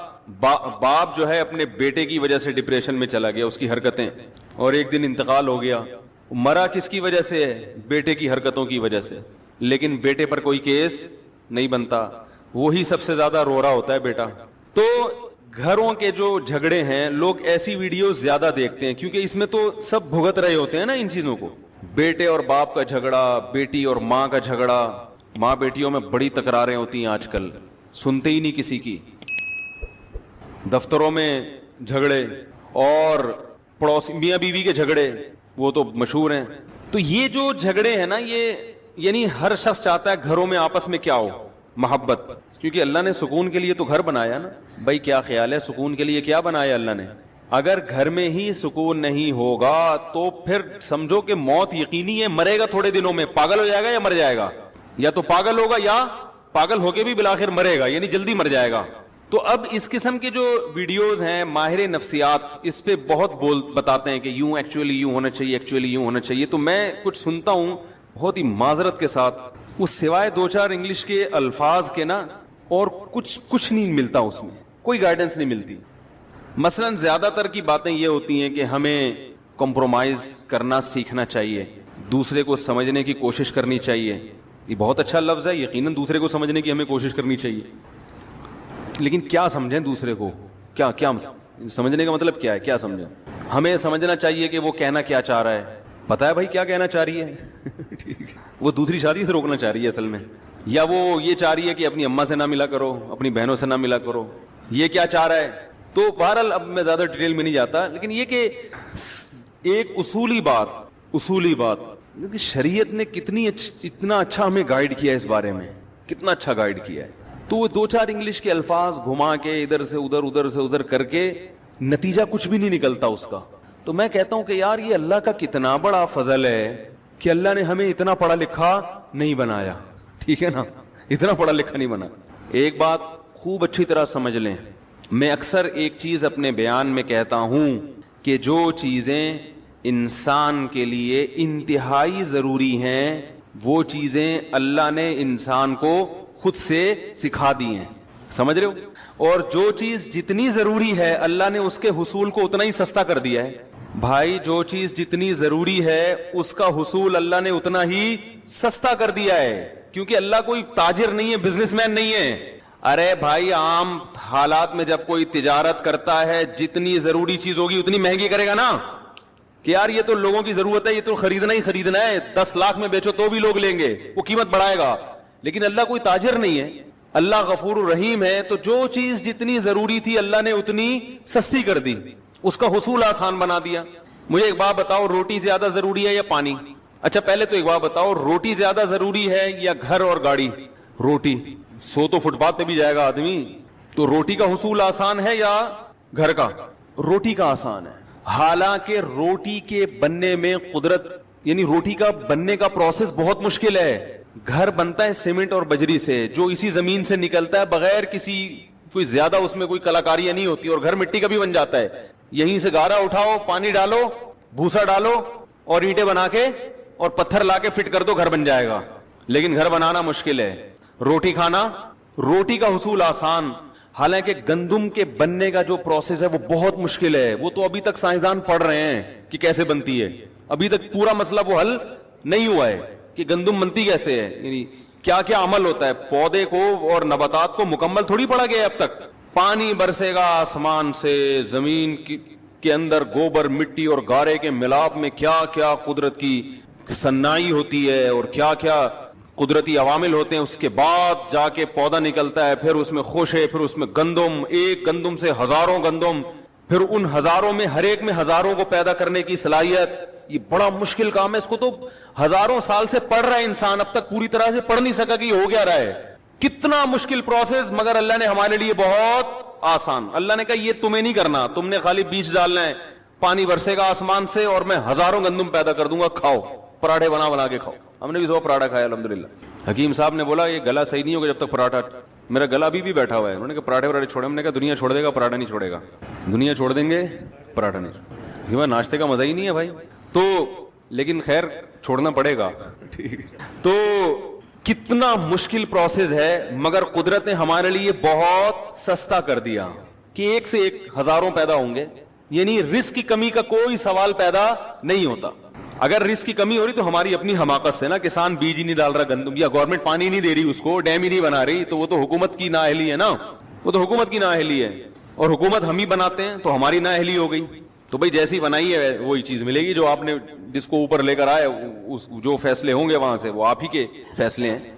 [SPEAKER 1] باپ جو ہے اپنے بیٹے کی وجہ سے ڈپریشن میں چلا گیا, اس کی حرکتیں, اور ایک دن انتقال ہو گیا. مرا کس کی وجہ سے ہے؟ بیٹے کی حرکتوں کی وجہ سے. لیکن بیٹے پر کوئی کیس نہیں بنتا, وہی سب سے زیادہ رو رہا ہوتا ہے بیٹا. تو گھروں کے جو جھگڑے ہیں, لوگ ایسی ویڈیوز زیادہ دیکھتے ہیں کیونکہ اس میں تو سب بھگت رہے ہوتے ہیں نا ان چیزوں کو. بیٹے اور باپ کا جھگڑا, بیٹی اور ماں کا جھگڑا, ماں بیٹیوں میں بڑی تکراریں ہوتی ہیں آج کل, سنتے ہی نہیں کسی کی. دفتروں میں جھگڑے, اور پڑوسی میاں بیوی کے جھگڑے, وہ تو مشہور ہیں. تو یہ جو جھگڑے ہیں نا, یہ یعنی ہر شخص چاہتا ہے گھروں میں آپس میں کیا ہو؟ محبت، کیونکہ اللہ نے سکون کے لیے تو گھر بنایا نا بھائی. کیا خیال ہے سکون کے لیے کیا بنایا اللہ نے؟ اگر گھر میں ہی سکون نہیں ہوگا تو پھر سمجھو کہ موت یقینی ہے. مرے گا تھوڑے دنوں میں، پاگل ہو جائے گا یا مر جائے گا، یا تو پاگل ہوگا یا پاگل ہو کے بھی بالآخر مرے گا، یعنی جلدی مر جائے گا. تو اب اس قسم کے جو ویڈیوز ہیں ماہر نفسیات اس پہ بہت بتاتے ہیں کہ یوں ایکچولی یوں ہونا چاہیے، ایکچولی یوں ہونا چاہیے. تو میں کچھ سنتا ہوں بہت ہی معذرت کے ساتھ، اس سوائے 2-4 انگلش کے الفاظ کے نا اور کچھ نہیں ملتا، اس میں کوئی گائیڈنس نہیں ملتی. مثلا زیادہ تر کی باتیں یہ ہوتی ہیں کہ ہمیں کمپرومائز کرنا سیکھنا چاہیے، دوسرے کو سمجھنے کی کوشش کرنی چاہیے. یہ بہت اچھا لفظ ہے، یقیناً دوسرے کو سمجھنے کی ہمیں کوشش کرنی چاہیے، لیکن کیا سمجھیں دوسرے کو؟ کیا سمجھنے کا مطلب کیا ہے؟ کیا سمجھیں؟ ہمیں سمجھنا چاہیے کہ وہ کہنا کیا چاہ رہا ہے. پتہ ہے بھائی کیا کہنا چاہ رہی ہے؟ وہ دوسری شادی سے روکنا چاہ رہی ہے اصل میں، یا وہ یہ چاہ رہی ہے کہ اپنی اماں سے نہ ملا کرو، اپنی بہنوں سے نہ ملا کرو. یہ کیا چاہ رہا ہے؟ تو بہرحال اب میں زیادہ ڈیٹیل میں نہیں جاتا، لیکن یہ کہ ایک اصولی بات شریعت نے اتنا اچھا ہمیں گائیڈ کیا ہے اس بارے میں، کتنا اچھا گائیڈ کیا ہے. تو وہ 2-4 انگلش کے الفاظ گھما کے ادھر سے ادھر کر کے نتیجہ کچھ بھی نہیں نکلتا اس کا. تو میں کہتا ہوں کہ یار یہ اللہ کا کتنا بڑا فضل ہے کہ اللہ نے ہمیں اتنا پڑھا لکھا نہیں بنایا. ٹھیک ہے نا، اتنا پڑھا لکھا نہیں بنا. ایک بات خوب اچھی طرح سمجھ لیں، میں اکثر ایک چیز اپنے بیان میں کہتا ہوں کہ جو چیزیں انسان کے لیے انتہائی ضروری ہیں وہ چیزیں اللہ نے انسان کو خود سے سکھا دی ہیں. سمجھ رہے ہو؟ اور جو چیز جتنی ضروری ہے اللہ نے اس کے حصول کو اتنا ہی سستا کر دیا ہے. بھائی جو چیز جتنی ضروری ہے اس کا حصول اللہ نے اتنا ہی سستا کر دیا ہے، کیونکہ اللہ کوئی تاجر نہیں ہے، بزنس مین نہیں ہے. ارے بھائی عام حالات میں جب کوئی تجارت کرتا ہے جتنی ضروری چیز ہوگی اتنی مہنگی کرے گا نا، کہ یار یہ تو لوگوں کی ضرورت ہے، یہ تو خریدنا ہے، 10 لاکھ میں بیچو تو بھی لوگ لیں گے، وہ قیمت بڑھائے گا. لیکن اللہ کوئی تاجر نہیں ہے، اللہ غفور الرحیم ہے. تو جو چیز جتنی ضروری تھی اللہ نے اتنی سستی کر دی، اس کا حصول آسان بنا دیا. مجھے ایک بات بتاؤ، روٹی زیادہ ضروری ہے یا پانی؟ اچھا پہلے تو ایک بات بتاؤ، روٹی زیادہ ضروری ہے یا گھر اور گاڑی؟ روٹی. سو تو فٹ پاتھ پہ بھی جائے گا آدمی، تو روٹی کا حصول آسان ہے یا گھر کا؟ روٹی کا آسان ہے. حالانکہ روٹی کے بننے میں قدرت، یعنی روٹی کا بننے کا پروسیس بہت مشکل ہے. گھر بنتا ہے سیمنٹ اور بجری سے، جو اسی زمین سے نکلتا ہے بغیر کسی کوئی زیادہ اس میں کوئی کلاکاریاں نہیں ہوتی، اور گھر مٹی کا بھی بن جاتا ہے. یہیں سے گارا اٹھاؤ، پانی ڈالو، بھوسا ڈالو اور اینٹیں بنا کے اور پتھر لا کے فٹ کر دو، گھر بن جائے گا. لیکن گھر بنانا مشکل ہے. روٹی کھانا، روٹی کا حصول آسان. حالانکہ گندم کے بننے کا جو پروسیس ہے وہ بہت مشکل ہے. وہ تو ابھی تک سائنسدان پڑھ رہے ہیں کہ کیسے بنتی ہے، ابھی تک پورا مسئلہ وہ حل نہیں ہوا ہے کہ گندم بنتی کیسے ہے، یعنی کیا کیا عمل ہوتا ہے. پودے کو اور نباتات کو مکمل تھوڑی پڑھا گیا ہے اب تک. پانی برسے گا آسمان سے، زمین کے اندر گوبر مٹی اور گارے کے ملاپ میں کیا کیا قدرت کی صناعی ہوتی ہے اور کیا کیا قدرتی عوامل ہوتے ہیں. اس کے بعد جا کے پودا نکلتا ہے، پھر اس میں خوشے، پھر اس میں گندم، ایک گندم سے ہزاروں گندم، پھر ان ہزاروں میں ہر ایک میں ہزاروں کو پیدا کرنے کی صلاحیت. یہ بڑا مشکل کام ہے، اس کو تو ہزاروں سال سے پڑھ رہا ہے انسان، اب تک پوری طرح سے پڑھ نہیں سکا کہ یہ ہو گیا رہا ہے. کتنا مشکل پروسیس، مگر اللہ نے ہمارے لیے بہت آسان. اللہ نے کہا یہ تمہیں نہیں کرنا، تم نے خالی بیج ڈالنا ہے، پانی برسے گا آسمان سے اور میں ہزاروں گندم پیدا کر دوں گا، کھاؤ، پراٹھے بنا کے کھاؤ. ہم نے بھی صبح پراٹھا کھایا الحمدللہ. حکیم صاحب نے بولا یہ گلا صحیح نہیں ہوگا جب تک پراٹھا، میرا گلا بھی بیٹھا ہوا ہے. انہوں نے کہا پراٹھے چھوڑے، ہم نے کہا دنیا چھوڑ دے گا پراٹھا نہیں چھوڑے گا، دنیا چھوڑ دیں گے پراٹھا نہیں. ناشتے کا مزہ ہی نہیں ہے بھائی. تو لیکن خیر چھوڑنا پڑے گا. تو کتنا مشکل پروسیس ہے، مگر قدرت نے ہمارے لیے بہت سستا کر دیا کہ ایک سے ایک ہزاروں پیدا ہوں گے. یعنی رزق کی کمی کا کوئی سوال پیدا نہیں ہوتا. اگر رزق کی کمی ہو رہی تو ہماری اپنی حماقت سے نا، کسان بیج ہی نہیں ڈال رہا گندم، یا گورنمنٹ پانی نہیں دے رہی اس کو، ڈیم ہی نہیں بنا رہی، تو وہ تو حکومت کی نااہلی ہے نا، وہ تو حکومت کی نااہلی ہے. اور حکومت ہم ہی بناتے ہیں تو ہماری نااہلی ہو گئی. تو بھائی جیسی بنائی ہے وہی چیز ملے گی، جو آپ نے جس کو اوپر لے کر آئے جو فیصلے ہوں گے وہاں سے وہ آپ ہی کے فیصلے ہیں.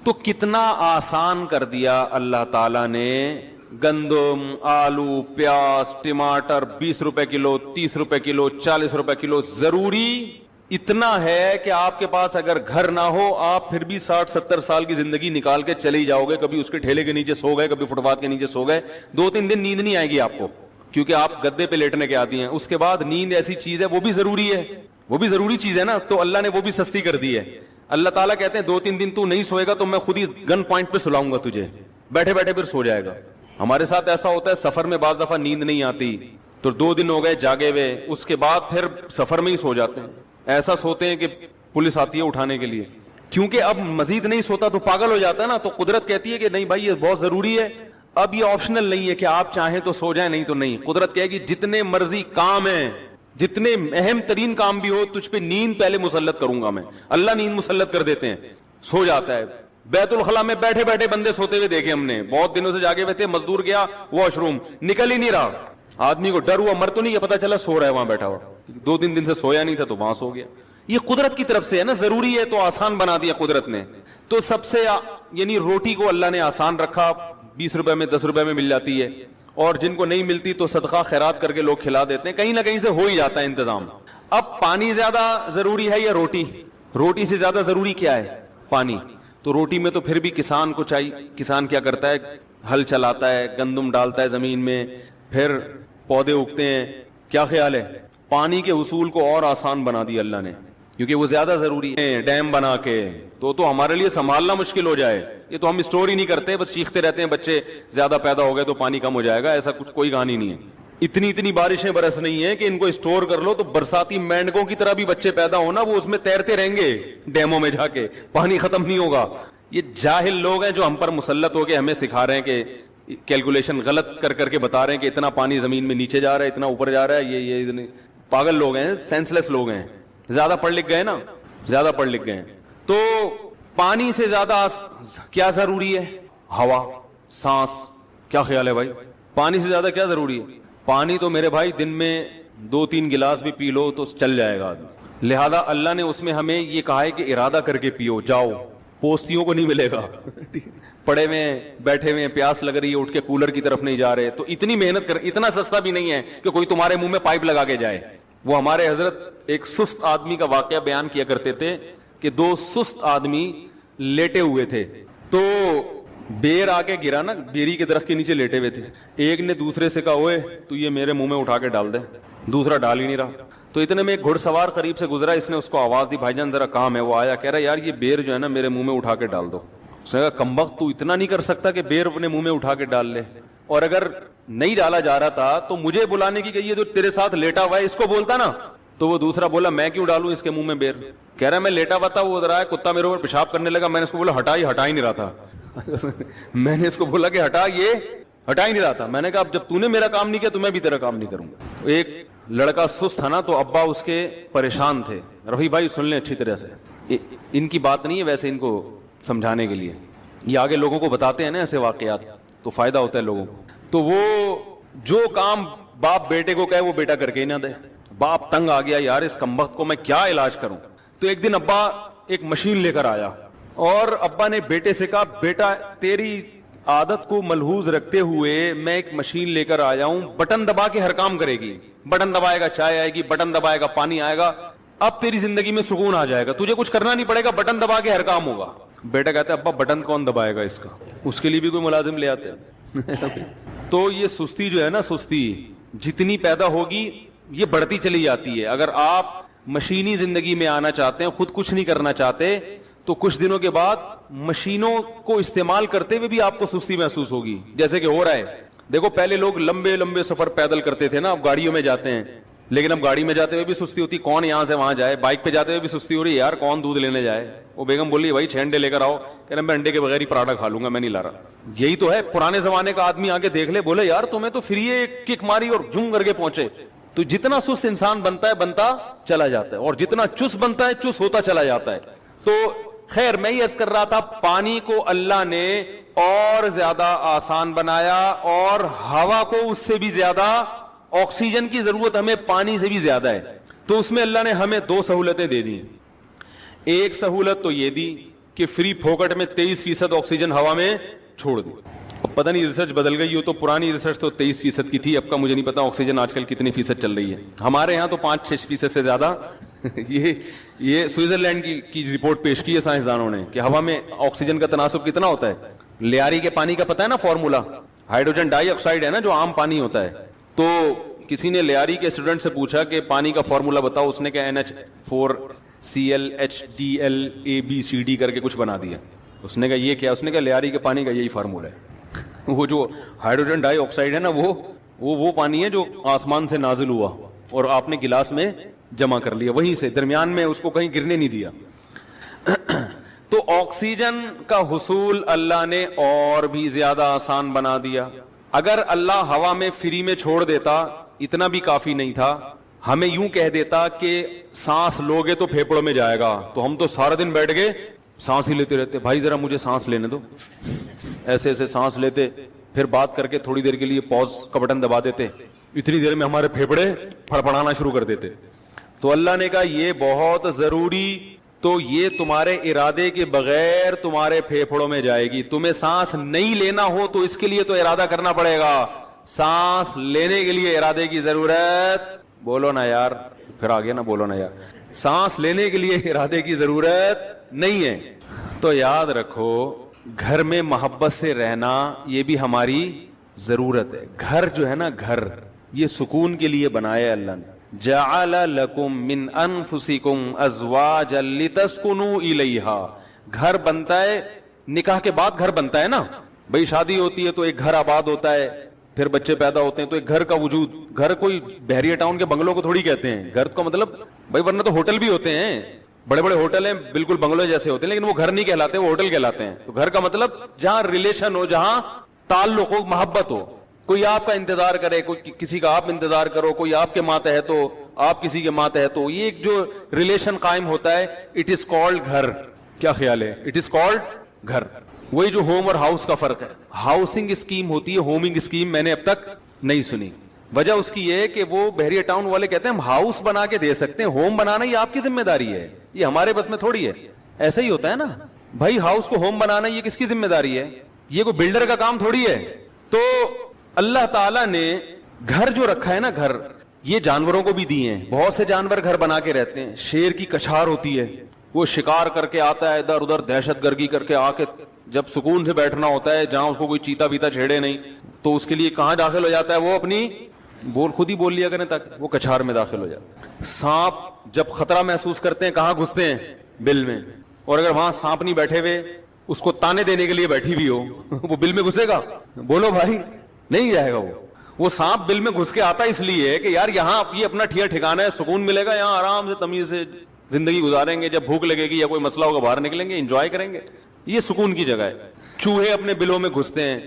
[SPEAKER 1] تو کتنا آسان کر دیا اللہ تعالیٰ نے. گندم، آلو، پیاز، ٹماٹر 20 روپے کلو، 30 روپے کلو، 40 روپے کلو ضروری اتنا ہے کہ آپ کے پاس اگر گھر نہ ہو آپ پھر بھی 60-70 سال کی زندگی نکال کے چلے ہی جاؤ گے. کبھی اس کے ٹھیلے کے نیچے سو گئے, کبھی فٹ پاتھ کے نیچے سو گئے, 2-3 دن نیند نہیں آئے گی آپ کو, کیونکہ آپ گدے پہ لیٹنے کے عادی ہیں. اس کے بعد نیند ایسی چیز ہے, وہ بھی ضروری ہے, وہ بھی ضروری چیز ہے نا, تو اللہ نے وہ بھی سستی کر دی ہے. اللہ تعالیٰ کہتے ہیں 2-3 دن تو نہیں سوئے گا تو میں خود ہی گن پوائنٹ پہ سلاؤں گا تجھے, بیٹھے بیٹھے پھر سو جائے گا. ہمارے ساتھ ایسا ہوتا ہے سفر میں بعض دفعہ نیند نہیں آتی تو 2 دن ہو گئے جاگے ہوئے, اس کے بعد پھر سفر میں ہی سو جاتے ہیں. ایسا سوتے ہیں کہ پولیس آتی ہے اٹھانے کے لیے, کیونکہ اب مزید نہیں سوتا تو پاگل ہو جاتا ہے نا. تو قدرت کہتی ہے کہ نہیں بھائی یہ بہت ضروری ہے, اب یہ آپشنل نہیں ہے کہ آپ چاہیں تو سو جائیں نہیں تو نہیں. قدرت کہے گی جتنے مرضی کام ہیں, جتنے اہم ترین کام بھی ہو, تجھ پہ نیند پہلے مسلط کروں گا میں. اللہ نیند مسلط کر دیتے ہیں, سو جاتا ہے. بیت الخلاء میں بیٹھے بیٹھے بندے سوتے ہوئے دیکھے ہم نے, بہت دنوں سے جاگے ہوئے تھے, مزدور گیا واش روم, نکل ہی نہیں رہا. آدمی کو ڈر ہوا, مر تو نہیں, یہ پتا چلا سو رہا ہے وہاں بیٹھا ہوا, 2-3 دن سے سویا نہیں تھا تو وہاں سو گیا. یہ قدرت کی طرف سے ہے نا, ضروری ہے تو آسان بنا دیا قدرت نے. تو سب سے یعنی روٹی کو اللہ نے آسان رکھا, 20 روپے میں 10 روپے میں مل جاتی ہے, اور جن کو نہیں ملتی تو صدقہ خیرات کر کے لوگ کھلا دیتے ہیں, کہیں نہ کہیں سے ہو ہی جاتا ہے انتظام. اب پانی زیادہ ضروری ہے یا روٹی؟ روٹی سے زیادہ ضروری کیا ہے؟ پانی. تو روٹی میں تو پھر بھی کسان کو چاہیے. کسان کیا کرتا ہے؟ ہل چلاتا ہے, گندم ڈالتا ہے زمین میں, پھر پودے اگتے ہیں. کیا خیال ہے؟ پانی کے حصول کو اور آسان بنا دیا اللہ نے, کیونکہ وہ زیادہ ضروری ہے. ڈیم بنا کے تو ہمارے لیے سنبھالنا مشکل ہو جائے. یہ تو ہم اسٹور ہی نہیں کرتے, بس چیختے رہتے ہیں بچے زیادہ پیدا ہو گئے تو پانی کم ہو جائے گا. ایسا کچھ کوئی کہانی نہیں ہے. اتنی بارشیں برس نہیں ہے کہ ان کو اسٹور کر لو تو برساتی مینڈکوں کی طرح بھی بچے پیدا ہونا, وہ اس میں تیرتے رہیں گے ڈیموں میں جا کے, پانی ختم نہیں ہوگا. یہ جاہل لوگ ہیں جو ہم پر مسلط ہو کے ہمیں سکھا رہے ہیں کہ کیلکولیشن غلط کر کے بتا رہے ہیں کہ اتنا پانی زمین میں نیچے جا رہا ہے, اتنا اوپر جا رہا ہے. یہ پاگل لوگ ہیں, سینس لوگ ہیں. زیادہ پڑھ لکھ گئے نا, زیادہ پڑھ لکھ گئے. تو پانی سے زیادہ کیا ضروری ہے؟ ہوا, سانس. کیا خیال ہے بھائی؟ پانی سے زیادہ کیا ضروری ہے؟ پانی تو میرے بھائی دن میں 2-3 گلاس بھی پی لو تو چل جائے گا. لہذا اللہ نے اس میں ہمیں یہ کہا ہے کہ ارادہ کر کے پیو, جاؤ, پوستیوں کو نہیں ملے گا. پڑے ہوئے بیٹھے ہوئے پیاس لگ رہی ہے, اٹھ کے کولر کی طرف نہیں جا رہے, تو اتنی محنت کر. اتنا سستا بھی نہیں ہے کہ کوئی تمہارے منہ میں پائپ لگا کے جائے. وہ ہمارے حضرت ایک سست آدمی کا واقعہ بیان کیا کرتے تھے کہ 2 سست آدمی لیٹے ہوئے تھے, تو بیر آ کے گرا نا, بیری کے درخت کے نیچے لیٹے ہوئے تھے. ایک نے دوسرے سے کہا اوئے تو یہ میرے منہ میں اٹھا کے ڈال دے. دوسرا ڈال ہی نہیں رہا. تو اتنے میں ایک گھڑ سوار قریب سے گزرا, اس نے اس کو آواز دی, بھائی جان ذرا کام ہے. وہ آیا, کہہ رہا یار یہ بیر جو ہے نا میرے منہ میں اٹھا کے ڈال دو. اس نے کہا کمبخت تو اتنا نہیں کر سکتا کہ بیر اپنے منہ میں اٹھا کے ڈال لے, اور اگر نہیں ڈالا جا رہا تھا تو مجھے بلانے کی کہ یہ جو تیرے ساتھ لیٹا ہوا ہے اس کو بولتا نا. تو وہ دوسرا بولا میں کیوں ڈالوں اس کے منہ میں بیر؟ کہہ رہا میں لیٹا ہوا تھا, وہ ادھر آیا, کتا میرے اوپر پیشاب کرنے لگا, میں نے اس کو بولا ہٹا ہی نہیں رہا تھا. میں نے اس کو بولا کہ ہٹا ہی نہیں رہا تھا. میں نے کہا اب جب تو نے میرا کام نہیں کیا تو میں بھی تیرا کام نہیں کروں گا. ایک لڑکا سست تھا نا, تو ابا اس کے پریشان تھے. رفیع بھائی سن لیں اچھی طرح سے, ان کی بات نہیں ہے ویسے, ان کو سمجھانے کے لیے یہ آگے لوگوں کو بتاتے ہیں نا ایسے واقعات, تو فائدہ ہوتا ہے لوگوں کو. تو وہ جو کام باپ بیٹے کو کہے وہ بیٹا کر کے ہی نہ دے. باپ تنگ آ گیا, یار اس کمبخت کو میں کیا علاج کروں. تو ایک دن ابا ایک مشین لے کر آیا, اور ابا نے بیٹے سے کہا بیٹا تیری عادت کو ملحوظ رکھتے ہوئے میں ایک مشین لے کر آیا ہوں, بٹن دبا کے ہر کام کرے گی. بٹن دبائے گا چائے آئے گی, بٹن دبائے گا پانی آئے گا. اب تیری زندگی میں سکون آ جائے گا, تجھے کچھ کرنا نہیں پڑے گا, بٹن دبا کے ہر کام ہوگا. بیٹا کہتا ہے ابا بٹن کون دبائے گا اس کا, اس کے لیے بھی کوئی ملازم لے آتے ہیں. تو یہ سستی جو ہے نا, سستی جتنی پیدا ہوگی یہ بڑھتی چلی جاتی ہے. اگر آپ مشینی زندگی میں آنا چاہتے ہیں, خود کچھ نہیں کرنا چاہتے, تو کچھ دنوں کے بعد مشینوں کو استعمال کرتے ہوئے بھی آپ کو سستی محسوس ہوگی, جیسے کہ ہو رہا ہے. دیکھو پہلے لوگ لمبے لمبے سفر پیدل کرتے تھے نا, اب گاڑیوں میں جاتے ہیں, لیکن اب گاڑی میں جاتے ہوئے بھی سستی ہوتی, کون یہاں سے وہاں جائے. بائک پہ جاتے ہوئے بھی سستی ہو رہی ہے, یار کون دودھ لینے جائے. وہ بیگم بولی بھائی 6 انڈے لے کر آؤ, کہہ رہے میں انڈے کے بغیر ہی پراٹھا کھا لوں گا, میں نہیں لا رہا. یہی تو ہے, پرانے زمانے کا آدمی آگے دیکھ لے, بولے یار تمہیں تو فری ایک کک ماری اور جم کر کے پہنچے. تو جتنا سست انسان بنتا ہے بنتا چلا جاتا ہے, اور جتنا چست بنتا ہے چست ہوتا چلا جاتا ہے. تو خیر میں یہ عرض کر رہا تھا, پانی کو اللہ نے اور زیادہ آسان بنایا, اور ہوا کو اس سے بھی زیادہ, آکسیجن کی ضرورت ہمیں پانی سے بھی زیادہ ہے. تو اس میں اللہ نے ہمیں 2 سہولتیں دے دی. ایک سہولت تو یہ دی کہ فری پھوکٹ میں 23% آکسیجن ہوا میں چھوڑ دی. اب پتہ نہیں ریسرچ بدل گئی ہو, تو پرانی ریسرچ تو 23% کی تھی, اب کا مجھے نہیں پتا آکسیجن آج کل کتنی فیصد چل رہی ہے. ہمارے یہاں تو 5-6% سے زیادہ یہ سوئٹزرلینڈ کی رپورٹ پیش کی ہے سائنسدانوں نے کہ ہوا میں آکسیجن کا تناسب کتنا ہوتا ہے. لیاری کے پانی کا پتہ ہے نا فارمولا, ہائیڈروجن ڈائی آکسائڈ ہے نا جو عام پانی ہوتا ہے. تو کسی نے لیاری کے اسٹوڈنٹ سے پوچھا کہ پانی کا فارمولا بتاؤ, اس نے کہا NH4ClHDlABCD کر کے کچھ بنا دیا. اس نے کہا یہ کیا؟ اس نے کہا لیاری کے پانی کا یہی فارمولا ہے. وہ جو ہائیڈروجن ڈائی آکسائڈ ہے نا وہ پانی ہے جو آسمان سے نازل ہوا اور آپ نے گلاس میں جمع کر لیا, وہیں سے درمیان میں اس کو کہیں گرنے نہیں دیا. تو آکسیجن کا حصول اللہ نے اور بھی زیادہ آسان بنا دیا. اگر اللہ ہوا میں فری میں چھوڑ دیتا اتنا بھی کافی نہیں تھا. ہمیں یوں کہہ دیتا کہ سانس لوگے تو پھیپڑوں میں جائے گا, تو ہم تو سارا دن بیٹھ گئے سانس ہی لیتے رہتے. بھائی ذرا مجھے سانس لینے دو, ایسے ایسے سانس لیتے, پھر بات کر کے تھوڑی دیر کے لیے پوز کا بٹن دبا دیتے, اتنی دیر میں ہمارے پھیپڑے پھڑپڑانا شروع کر دیتے. تو اللہ نے کہا یہ بہت ضروری, تو یہ تمہارے ارادے کے بغیر تمہارے پھیپڑوں میں جائے گی. تمہیں سانس نہیں لینا ہو تو اس کے لیے تو ارادہ کرنا پڑے گا. سانس لینے کے لیے ارادے کی ضرورت, بولو نا یار, پھر آگے نا بولو نا یار, سانس لینے کے لیے ارادے کی ضرورت نہیں ہے. تو یاد رکھو گھر میں محبت سے رہنا یہ بھی ہماری ضرورت ہے. گھر جو ہے نا, گھر یہ سکون کے لیے بنایا اللہ نے. جعل لکم من انفسکم ازواجا لتسکنوا الیہا. گھر بنتا ہے نکاح کے بعد, گھر بنتا ہے نا بھئی, شادی ہوتی ہے تو ایک گھر آباد ہوتا ہے, پھر بچے پیدا ہوتے ہیں تو ایک گھر کا وجود. گھر کوئی بحریہ ٹاؤن کے بنگلوں کو تھوڑی کہتے ہیں گھر کا مطلب, بھائی ورنہ تو ہوٹل بھی ہوتے ہیں, بڑے بڑے ہوٹل ہیں بالکل بنگلوں جیسے ہوتے ہیں, لیکن وہ گھر نہیں کہلاتے, وہ ہوٹل کہلاتے ہیں. تو گھر کا مطلب جہاں ریلیشن ہو, جہاں تعلق ہو, محبت ہو. کوئی آپ کا انتظار کرے, کوئی کسی کا آپ انتظار کرو, کوئی آپ کے ماتحت ہو, آپ کسی کے ماتحت ہو, یہ ایک جو ریلیشن قائم ہوتا ہے, اٹ از کالڈ گھر. کیا خیال ہے؟ اٹ از کالڈ گھر. وہی جو ہوم اور ہاؤس کا فرق ہے. ہاؤسنگ اسکیم ہوتی ہے, ہومنگ اسکیم میں نے اب تک نہیں سنی. وجہ اس کی یہ ہے کہ وہ بحریہ ٹاؤن والے کہتے ہیں ہم ہاؤس بنا کے دے سکتے ہیں, ہوم بنانا یہ آپ کی ذمہ داری ہے, یہ ہمارے بس میں تھوڑی ہے. ایسا ہی ہوتا ہے نا بھائی, ہاؤس کو ہوم بنانا یہ کس کی ذمہ داری ہے, یہ کوئی بلڈر کا کام تھوڑی ہے. تو اللہ تعالیٰ نے گھر جو رکھا ہے نا, گھر یہ جانوروں کو بھی دیے ہیں. بہت سے جانور گھر بنا کے رہتے ہیں. شیر کی کچھار ہوتی ہے, وہ شکار کر کے آتا ہے ادھر ادھر, دہشت گردی کر کے آ کے جب سکون سے بیٹھنا ہوتا ہے جہاں اس کو کوئی چیتا بیتا چھیڑے نہیں, تو اس کے لیے کہاں داخل ہو جاتا ہے, وہ اپنی خود ہی بول لیا کریں تک وہ کچھار میں داخل ہو جاتا ہے. سانپ جب خطرہ محسوس کرتے ہیں کہاں گھستے ہیں, بل میں. اور اگر وہاں سانپ نہیں بیٹھے ہوئے, اس کو تانے دینے کے لیے بیٹھی بھی ہو, وہ بل میں گھسے گا؟ بولو بھائی, نہیں جائے گا. وہ سانپ بل میں گھس کے آتا اس لیے کہ یار یہاں یہ اپنا ٹھکانا ہے, سکون ملے گا, یہاں آرام سے تمیز سے زندگی گزاریں گے, جب بھوک لگے گی یا کوئی مسئلہ ہوگا باہر نکلیں گے, انجوائے کریں گے, یہ سکون کی جگہ ہے. چوہے اپنے بلوں میں گھستے ہیں,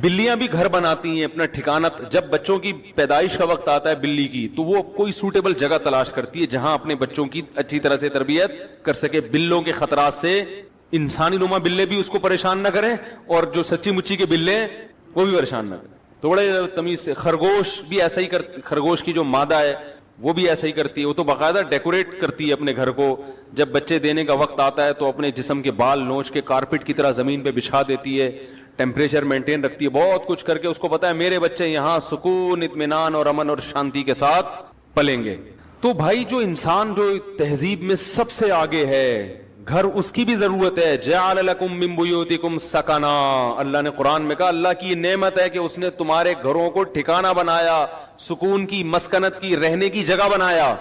[SPEAKER 1] بلیاں بھی گھر بناتی ہیں اپنا ٹھکانہ. جب بچوں کی پیدائش کا وقت آتا ہے بلی کی, تو وہ کوئی سوٹیبل جگہ تلاش کرتی ہے جہاں اپنے بچوں کی اچھی طرح سے تربیت کر سکے. بلوں کے خطرات سے انسانی نما بلے بھی اس کو پریشان نہ کریں, اور جو سچی مچی کے بلے ہیں وہ بھی پریشان نہ کریں. تو بڑے تمیز سے. خرگوش بھی ایسا ہی کرتی, خرگوش کی جو مادہ ہے وہ بھی ایسا ہی کرتی ہے. وہ تو باقاعدہ ڈیکوریٹ کرتی ہے اپنے گھر کو. جب بچے دینے کا وقت آتا ہے تو اپنے جسم کے بال نوچ کے کارپٹ کی طرح زمین پہ بچھا دیتی ہے, ٹیمپریچر مینٹین رکھتی ہے, بہت کچھ کر کے اس کو پتا ہے میرے بچے یہاں سکون, اطمینان اور امن اور شانتی کے ساتھ پلیں گے. تو بھائی جو انسان جو تہذیب میں سب سے آگے ہے, گھر اس کی بھی ضرورت ہے. جعل لکم من بیوتکم سکنا, اللہ نے قرآن میں کہا اللہ کی یہ نعمت ہے کہ اس نے تمہارے گھروں کو ٹھکانہ بنایا, سکون کی, مسکنت کی, رہنے کی جگہ بنایا.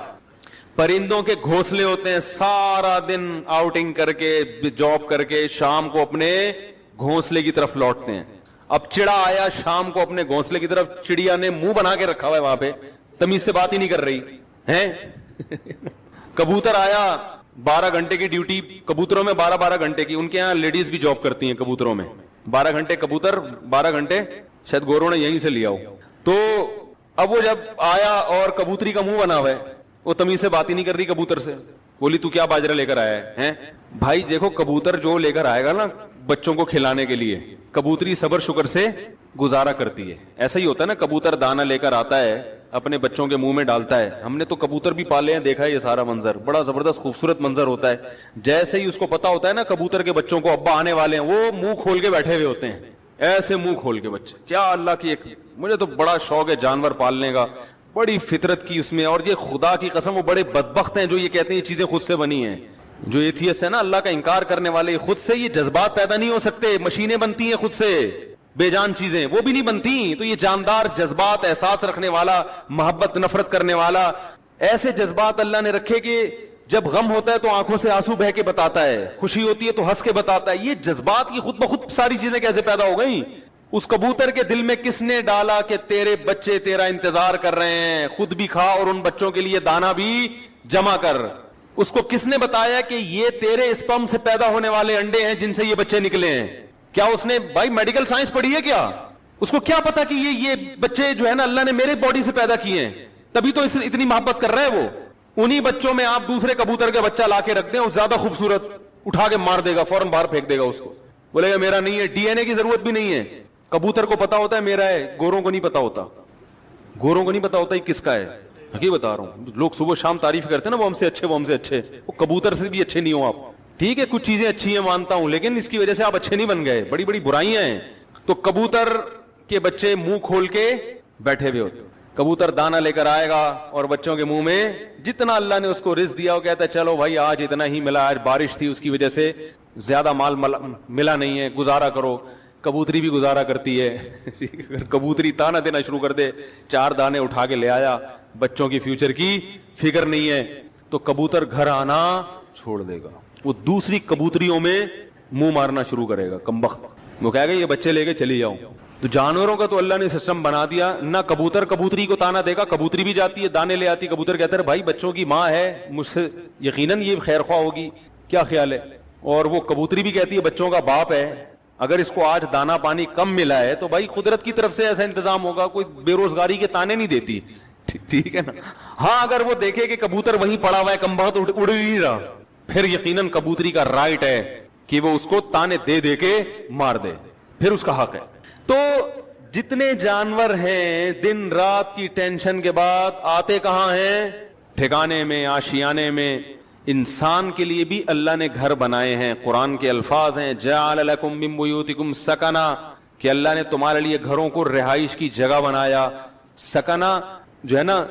[SPEAKER 1] پرندوں کے گھونسلے ہوتے ہیں, سارا دن آؤٹنگ کر کے, جاب کر کے, شام کو اپنے گھونسلے کی طرف لوٹتے ہیں. اب چڑا آیا شام کو اپنے گھونسلے کی طرف, چڑیا نے منہ بنا کے رکھا ہوا ہے وہاں پہ, تمیز سے بات ہی نہیں کر رہی ہے. کبوتر آیا, 12 گھنٹے کی ڈیوٹی کبوتروں میں, 12 گھنٹے کی. ان کے یہاں لیڈیز بھی جاب کرتی ہیں کبوتروں میں, 12 گھنٹے کبوتر, 12 گھنٹے شاید گوروں نے یہیں سے لیا ہو. تو اب وہ جب آیا اور کبوتری کا منہ بنا ہوا ہے, وہ تمیز سے بات ہی نہیں کر رہی کبوتر سے. بولی تو کیا باجرہ لے کر آیا ہے؟ بھائی دیکھو کبوتر جو لے کر آئے گا نا بچوں کو کھلانے کے لیے, کبوتری صبر شکر سے گزارا کرتی ہے. ایسا ہی ہوتا ہے نا, کبوتر دانا لے کر آتا ہے اپنے بچوں کے منہ میں ڈالتا ہے. ہم نے تو کبوتر بھی پالے ہیں, دیکھا ہے یہ سارا منظر, بڑا زبردست خوبصورت منظر ہوتا ہے. جیسے ہی اس کو پتا ہوتا ہے نا کبوتر کے بچوں کو ابا آنے والے ہیں, وہ منہ کھول کے بیٹھے ہوئے ہوتے ہیں, ایسے منہ کھول کے بچے. کیا اللہ کی ایک, مجھے تو بڑا شوق ہے جانور پالنے کا. بڑی فطرت کی اس میں, اور یہ خدا کی قسم وہ بڑے بدبخت ہیں جو یہ کہتے ہیں یہ چیزیں خود سے بنی ہیں. جو ایتھیسٹ ہے نا, اللہ کا انکار کرنے والے, خود سے یہ جذبات پیدا نہیں ہو سکتے, مشینیں بنتی ہیں خود سے, بے جان چیزیں وہ بھی نہیں بنتی. تو یہ جاندار جذبات, احساس رکھنے والا, محبت نفرت کرنے والا, ایسے جذبات اللہ نے رکھے کہ جب غم ہوتا ہے تو آنکھوں سے آنسو بہ کے بتاتا ہے, خوشی ہوتی ہے تو ہنس کے بتاتا ہے. یہ جذبات کی خود بخود ساری چیزیں کیسے پیدا ہو گئیں؟ اس کبوتر کے دل میں کس نے ڈالا کہ تیرے بچے تیرا انتظار کر رہے ہیں, خود بھی کھا اور ان بچوں کے لیے دانا بھی جمع کر. اس کو کس نے بتایا کہ یہ تیرے اسپرم سے پیدا ہونے والے انڈے ہیں جن سے یہ بچے نکلے ہیں؟ کیا اس نے بھائی میڈیکل سائنس پڑھی ہے کیا؟ اس کو کیا پتا کہ یہ بچے جو ہے نا اللہ نے میرے باڈی سے پیدا کیے ہیں, تبھی تو اتنی محبت کر رہا ہے وہ. انہی بچوں میں آپ دوسرے کبوتر کا بچہ لا کے رکھ دیں, اور زیادہ خوبصورت, اٹھا کے مار دے گا, فوراً باہر پھینک دے گا اس کو, بولے گا میرا نہیں ہے. ڈی این اے کی ضرورت بھی نہیں ہے, کبوتر کو پتا ہوتا ہے میرا ہے, گوروں کو نہیں پتا ہوتا. گوروں کو نہیں پتا ہوتا یہ کس کا ہے. حقیقت بتا رہا ہوں, لوگ صبح شام تعریف کرتے ہیں نا وہ ہم سے اچھے, وہ ہم سے اچھے. وہ کبوتر سے بھی اچھے نہیں ہو آپ. ٹھیک ہے کچھ چیزیں اچھی ہیں مانتا ہوں, لیکن اس کی وجہ سے آپ اچھے نہیں بن گئے, بڑی بڑی برائیاں ہیں. تو کبوتر کے بچے منہ کھول کے بیٹھے ہوئے ہوتے. کبوتر دانا لے کر آئے گا اور بچوں کے منہ میں جتنا اللہ نے اس کو رزق دیا وہ کہتا ہے چلو بھائی آج اتنا ہی ملا, آج بارش تھی اس کی وجہ سے زیادہ مال ملا نہیں ہے, گزارا کرو. کبوتری بھی گزارا کرتی ہے. اگر کبوتری دانا دینا شروع کر دے, 4 دانے اٹھا کے لے آیا, بچوں کی فیوچر کی فکر نہیں ہے, تو کبوتر گھر آنا چھوڑ دے گا. وہ دوسری کبوتریوں میں منہ مارنا شروع کرے گا کمبخت. وہ کہے گا یہ بچے لے کے چلی جاؤ. تو جانوروں کا تو اللہ نے سسٹم بنا دیا, نہ کبوتر کبوتری کو تانا دے گا, کبوتری بھی جاتی ہے دانے لے آتی. کبوتر کہتا ہے بھائی بچوں کی ماں ہے, مجھ سے یقیناً یہ خیر خواہ ہوگی, کیا خیال ہے. اور وہ کبوتری بھی کہتی ہے بچوں کا باپ ہے, اگر اس کو آج دانا پانی کم ملا ہے تو بھائی قدرت کی طرف سے ایسا انتظام ہوگا, کوئی بے روزگاری کے تانے نہیں دیتی. ٹھیک ہے نا. ہاں اگر وہ دیکھے کہ کبوتر وہیں پڑا ہوا ہے کمبخت اڑ نہیں رہا, پھر یقیناً کبوتری کا رائٹ ہے کہ وہ اس کو تانے دے دے کے مار دے, پھر اس کا حق ہے. تو جتنے جانور ہیں دن رات کی ٹینشن کے بعد آتے کہاں ہیں؟ ٹھکانے میں, آشیانے میں. انسان کے لیے بھی اللہ نے گھر بنائے ہیں. قرآن کے الفاظ ہیں جعل لکم من بیوتکم سکنا, کہ اللہ نے تمہارے لیے گھروں کو رہائش کی جگہ بنایا. سکنا جو ہے نا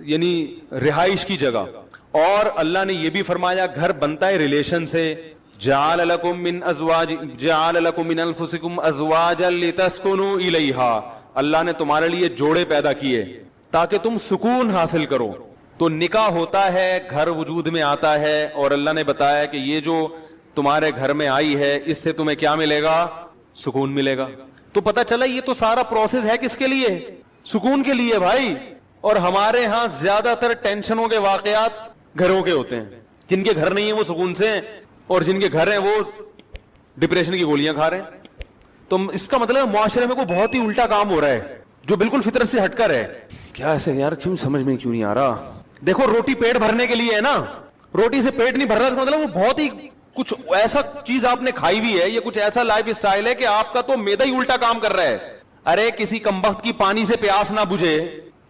[SPEAKER 1] یعنی رہائش کی جگہ. اور اللہ نے یہ بھی فرمایا گھر بنتا ہے ریلیشن سے. جعل لکم من ازواج جعل لکم من انفسکم ازواجا لتسکنوا الیہا, اللہ نے تمہارے لیے جوڑے پیدا کیے تاکہ تم سکون حاصل کرو. تو نکاح ہوتا ہے, گھر وجود میں آتا ہے, اور اللہ نے بتایا کہ یہ جو تمہارے گھر میں آئی ہے اس سے تمہیں کیا ملے گا؟ سکون ملے گا. تو پتہ چلا یہ تو سارا پروسیس ہے کس کے لیے؟ سکون کے لیے بھائی. اور ہمارے ہاں زیادہ تر ٹینشنوں کے واقعات گھروں کے ہوتے ہیں. جن کے گھر نہیں ہیں وہ سکون سے ہیں, اور جن کے گھر ہیں وہ ڈپریشن کی گولیاں کھا رہے ہیں. تو اس کا مطلب معاشرے میں کوئی بہت ہی الٹا کام ہو رہا ہے جو بالکل فطرت سے ہٹ کر ہے. کیا ایسے یار کیوں سمجھ میں کیوں نہیں آ رہا؟ دیکھو روٹی پیٹ بھرنے کے لیے ہے نا, روٹی سے پیٹ نہیں بھر رہا, مطلب وہ بہت ہی کچھ ایسا چیز آپ نے کھائی ہوئی ہے, یہ کچھ ایسا لائف اسٹائل ہے کہ آپ کا تو میدا ہی الٹا کام کر رہا ہے. ارے کسی کمبخت کی پانی سے پیاس نہ بجھے,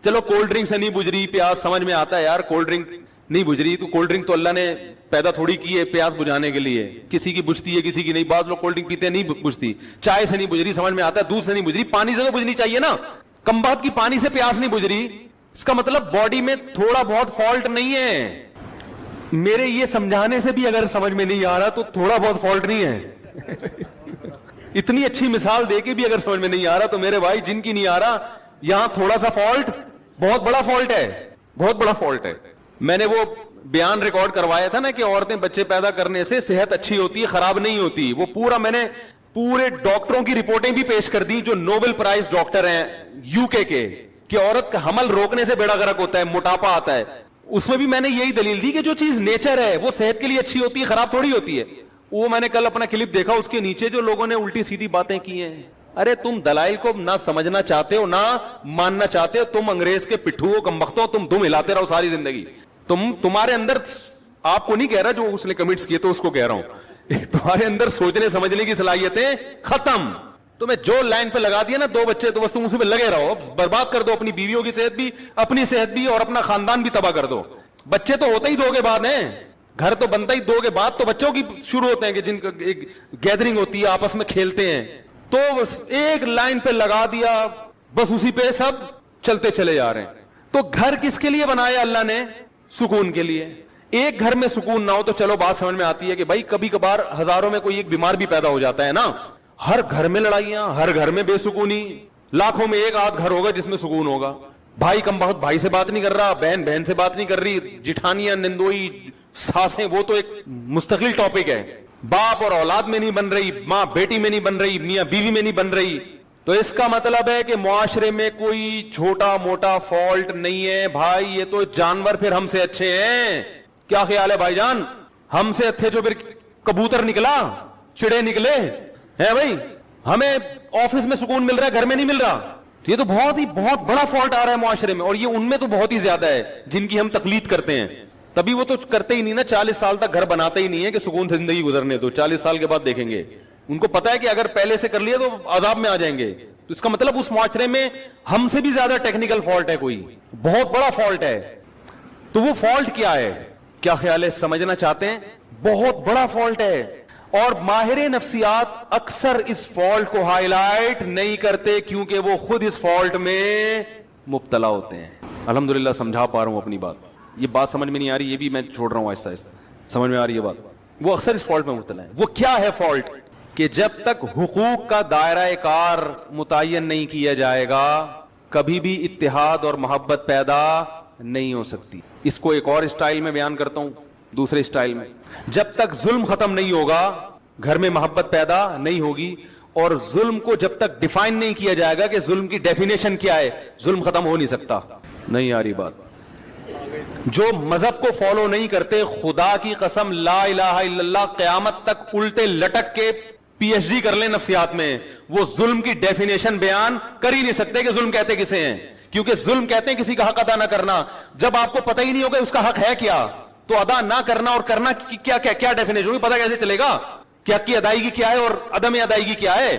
[SPEAKER 1] چلو کولڈ ڈرنک سے نہیں بجھ رہی پیاس, سمجھ میں آتا ہے یار کولڈ ڈرنک نہیں بجھ رہی, تو کولڈ ڈرنک تو اللہ نے پیدا تھوڑی کی ہے پیاس بجھانے کے لیے. کسی کی بجھتی ہے کسی کی نہیں. بعض لوگ کولڈ ڈرنک پیتے ہیں نہیں بجھتی, چائے سے نہیں بجھ رہی, سمجھ میں آتا ہے, دودھ سے نہیں بجھ رہی, پانی سے تو بجھنی چاہیے نا. کمبخت کی پانی سے پیاس نہیں بجھ رہی, اس کا مطلب باڈی میں تھوڑا بہت فالٹ نہیں ہے. میرے یہ سمجھانے سے بھی اگر سمجھ میں نہیں آ رہا تو تھوڑا بہت فالٹ نہیں ہے. اتنی اچھی مثال دے کے بھی اگر سمجھ میں نہیں آ رہا تو میرے بھائی جن کی نہیں آ رہا, یہاں تھوڑا سا فالٹ بہت بڑا فالٹ ہے, بہت بڑا فالٹ ہے. میں نے وہ بیان ریکارڈ کروایا تھا نا کہ عورتیں بچے پیدا کرنے سے صحت اچھی ہوتی ہے, خراب نہیں ہوتی. وہ پورا میں نے پورے ڈاکٹروں کی رپورٹیں بھی پیش کر دی جو نوبل پرائز ڈاکٹر ہیں یو کے کہ عورت کا حمل روکنے سے بیڑا غرق ہوتا ہے, موٹاپا آتا ہے. اس میں بھی میں نے یہی دلیل دی کہ جو چیز نیچر ہے وہ صحت کے لیے اچھی ہوتی ہے, خراب تھوڑی ہوتی ہے. وہ میں نے کل اپنا کلپ دیکھا, اس کے نیچے جو لوگوں نے الٹی سیدھی باتیں کی ہیں. ارے تم دلائل کو نہ سمجھنا چاہتے ہو نہ ماننا چاہتے ہو, تم انگریز کے پٹھو ہو, کمبختوں, تم دم ہلاتے رہو ساری زندگی. تمہارے اندر, آپ کو نہیں کہہ رہا جو اس نے کمنٹس کیے تو اس کو کہہ رہا ہوں, تمہارے اندر سوچنے سمجھنے کی صلاحیتیں ختم. تمہیں جو لائن پہ لگا دیا نا 2 بچے تو بس تم اسی پہ لگے رہو, برباد کر دو اپنی بیویوں کی صحت بھی, اپنی صحت بھی, اور اپنا خاندان بھی تباہ کر دو. بچے تو ہوتے ہی 2 کے بعد ہیں, گھر تو بنتا ہی 2 کے بعد, تو بچوں کی شروع ہوتے ہیں کہ جن کا ایک گیدرنگ ہوتی ہے, آپس میں کھیلتے ہیں, تو بس ایک لائن پہ لگا دیا, بس اسی پہ سب چلتے چلے جا رہے ہیں. تو گھر کس کے لیے بنایا اللہ نے؟ سکون کے لیے. ایک گھر میں سکون نہ ہو تو چلو بات سمجھ میں آتی ہے کہ بھائی کبھی کبھار ہزاروں میں کوئی ایک بیمار بھی پیدا ہو جاتا ہے نا. ہر گھر میں لڑائیاں, ہر گھر میں بے سکونی, لاکھوں میں ایک آدھ گھر ہوگا جس میں سکون ہوگا. بھائی کم بہت بھائی سے بات نہیں کر رہا, بہن بہن سے بات نہیں کر رہی, جٹھانیاں نندوئی ساسیں وہ تو ایک مستقل ٹاپک ہے. باپ اور اولاد میں نہیں بن رہی, ماں بیٹی میں نہیں بن رہی, میاں بیوی میں نہیں بن رہی. تو اس کا مطلب ہے کہ معاشرے میں کوئی چھوٹا موٹا فالٹ نہیں ہے بھائی, یہ تو جانور پھر ہم سے اچھے ہیں. کیا خیال ہے بھائی جان؟ ہم سے اچھے جو پھر کبوتر نکلا, چڑے نکلے ہیں بھائی. ہمیں آفس میں سکون مل رہا ہے, گھر میں نہیں مل رہا. یہ تو بہت بڑا فالٹ آ رہا ہے معاشرے میں, اور یہ ان میں تو بہت ہی زیادہ ہے جن کی ہم تقلید کرتے ہیں. تبھی وہ تو کرتے ہی نہیں نا, 40 سال تک گھر بناتے ہی نہیں ہے کہ سکون سے زندگی گزرنے دو, 40 سال کے بعد دیکھیں گے. ان کو پتا ہے کہ اگر پہلے سے کر لیا تو عذاب میں آ جائیں گے. تو اس کا مطلب اس معاشرے میں ہم سے بھی زیادہ ٹیکنیکل فالٹ ہے, کوئی بہت بڑا فالٹ ہے. تو وہ فالٹ کیا ہے؟ کیا خیال ہے, سمجھنا چاہتے ہیں؟ بہت بڑا فالٹ ہے. اور ماہر نفسیات اکثر اس فالٹ کو ہائی لائٹ نہیں کرتے کیونکہ وہ خود اس فالٹ میں مبتلا ہوتے ہیں. الحمدللہ سمجھا پا رہا ہوں اپنی بات. یہ بات سمجھ میں نہیں آ رہی, یہ بھی میں چھوڑ رہا ہوں آہستہ آہستہ. سمجھ میں آ رہی ہے بات؟ وہ اکثر اس فالٹ میں مبتلا ہے. وہ کیا ہے فالٹ؟ کہ جب تک حقوق کا دائرہ کار متعین نہیں کیا جائے گا کبھی بھی اتحاد اور محبت پیدا نہیں ہو سکتی. اس کو ایک اور اسٹائل میں بیان کرتا ہوں, دوسرے اسٹائل میں. جب تک ظلم ختم نہیں ہوگا گھر میں محبت پیدا نہیں ہوگی, اور ظلم کو جب تک ڈیفائن نہیں کیا جائے گا کہ ظلم کی ڈیفینیشن کیا ہے, ظلم ختم ہو نہیں سکتا. نہیں آ رہی بات؟ جو مذہب کو فالو نہیں کرتے, خدا کی قسم لا الہ الا اللہ قیامت تک الٹے لٹک کے پی ایچ ڈی کر لیں نفسیات میں, وہ ظلم کی ڈیفینیشن بیان کر ہی نہیں سکتے کہ ظلم کہتے کسے ہیں. کیونکہ ظلم کہتے ہیں کسی کا حق ادا نہ کرنا. جب آپ کو پتہ ہی نہیں ہوگا اس کا حق ہے کیا, تو ادا نہ کرنا اور کرنا کیا کیا کیا ڈیفینیشن ہوگی, پتہ کیسے چلے گا کہ حق کی ادائیگی کیا ہے اور عدم ادائیگی کیا ہے؟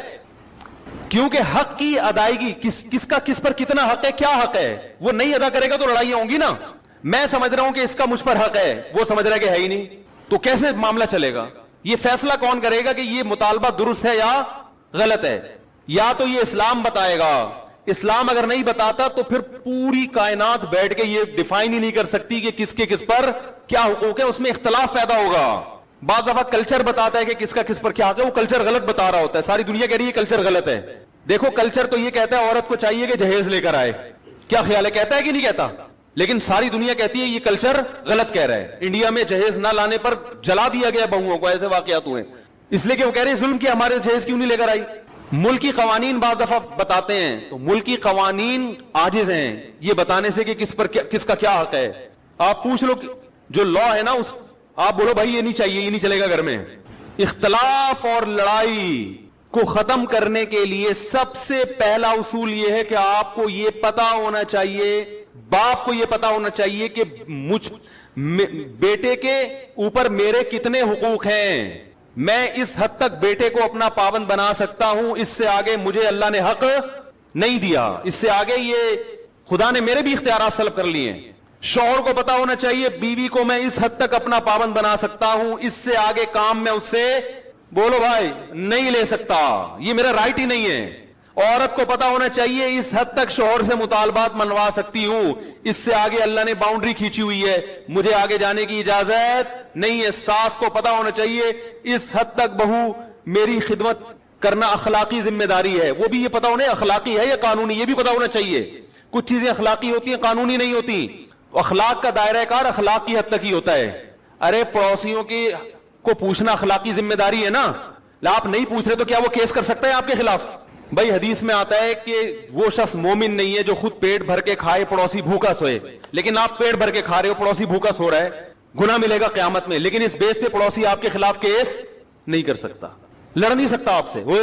[SPEAKER 1] کیونکہ حق کی ادائیگی کس کا کس پر کتنا حق ہے, کیا حق ہے, وہ نہیں ادا کرے گا تو لڑائیاں ہوں گی نا. میں سمجھ رہا ہوں کہ اس کا مجھ پر حق ہے, وہ سمجھ رہا ہے کہ ہے ہی نہیں, تو کیسے معاملہ چلے گا؟ یہ فیصلہ کون کرے گا کہ یہ مطالبہ درست ہے یا غلط ہے؟ یا تو یہ اسلام بتائے گا. اسلام اگر نہیں بتاتا تو پھر پوری کائنات بیٹھ کے یہ ڈیفائن ہی نہیں کر سکتی کہ کس کے کس پر کیا حقوق ہے, اس میں اختلاف پیدا ہوگا. بعض دفعہ کلچر بتاتا ہے کہ کس کا کس پر کیا حق ہے, وہ کلچر غلط بتا رہا ہوتا ہے, ساری دنیا کہہ رہی ہے کلچر غلط ہے. دیکھو کلچر تو یہ کہتا ہے عورت کو چاہیے کہ جہیز لے کر آئے, کیا خیال ہے, کہتا ہے کہ نہیں کہتا؟ لیکن ساری دنیا کہتی ہے یہ کلچر غلط کہہ رہا ہے. انڈیا میں جہیز نہ لانے پر جلا دیا گیا بہوؤں کو, ایسے واقعات ہوئے, اس لیے کہ وہ کہہ رہے ہیں ظلم کیا, ہمارے جہیز کیوں نہیں لے کر آئی. ملکی قوانین بعض دفعہ بتاتے ہیں تو ملکی قوانین عاجز ہیں یہ بتانے سے کہ کس کا کیا حق ہے. آپ پوچھ لو جو لا ہے نا, اس آپ بولو بھائی یہ نہیں چاہیے, یہ نہیں چلے گا گھر میں. اختلاف اور لڑائی کو ختم کرنے کے لیے سب سے پہلا اصول یہ ہے کہ آپ کو یہ پتا ہونا چاہیے, باپ کو یہ پتا ہونا چاہیے کہ بیٹے کے اوپر میرے کتنے حقوق ہیں. میں اس حد تک بیٹے کو اپنا پابند بنا سکتا ہوں, اس سے آگے مجھے اللہ نے حق نہیں دیا, اس سے آگے یہ خدا نے میرے بھی اختیارات سلب کر لیے ہیں. شوہر کو پتا ہونا چاہیے بیوی کو میں اس حد تک اپنا پابند بنا سکتا ہوں, اس سے آگے کام میں اس سے بولو بھائی نہیں لے سکتا, یہ میرا رائٹ ہی نہیں ہے. عورت کو پتا ہونا چاہیے اس حد تک شوہر سے مطالبات منوا سکتی ہوں, اس سے آگے اللہ نے باؤنڈری کھینچی ہوئی ہے, مجھے آگے جانے کی اجازت نہیں ہے. ساس کو پتا ہونا چاہیے اس حد تک بہو میری خدمت کرنا اخلاقی ذمہ داری ہے, وہ بھی یہ پتا ہونا اخلاقی ہے یا قانونی, یہ بھی پتا ہونا چاہیے. کچھ چیزیں اخلاقی ہوتی ہیں, قانونی نہیں ہوتی. اخلاق کا دائرہ کار اخلاق کی حد تک ہی ہوتا ہے. ارے پڑوسیوں کی کو پوچھنا اخلاقی ذمہ داری ہے نا, آپ نہیں پوچھ رہے تو کیا وہ کیس کر سکتا ہے آپ کے خلاف؟ بھائی حدیث میں آتا ہے کہ وہ شخص مومن نہیں ہے جو خود پیٹ بھر کے کھائے پڑوسی بھوکا سوئے. لیکن آپ پیٹ بھر کے کھا رہے ہو, پڑوسی بھوکا سو رہا ہے, گناہ ملے گا قیامت میں. لیکن اس بیس پہ پڑوسی آپ کے خلاف کیس نہیں کر سکتا, لڑ نہیں سکتا آپ سے. وہ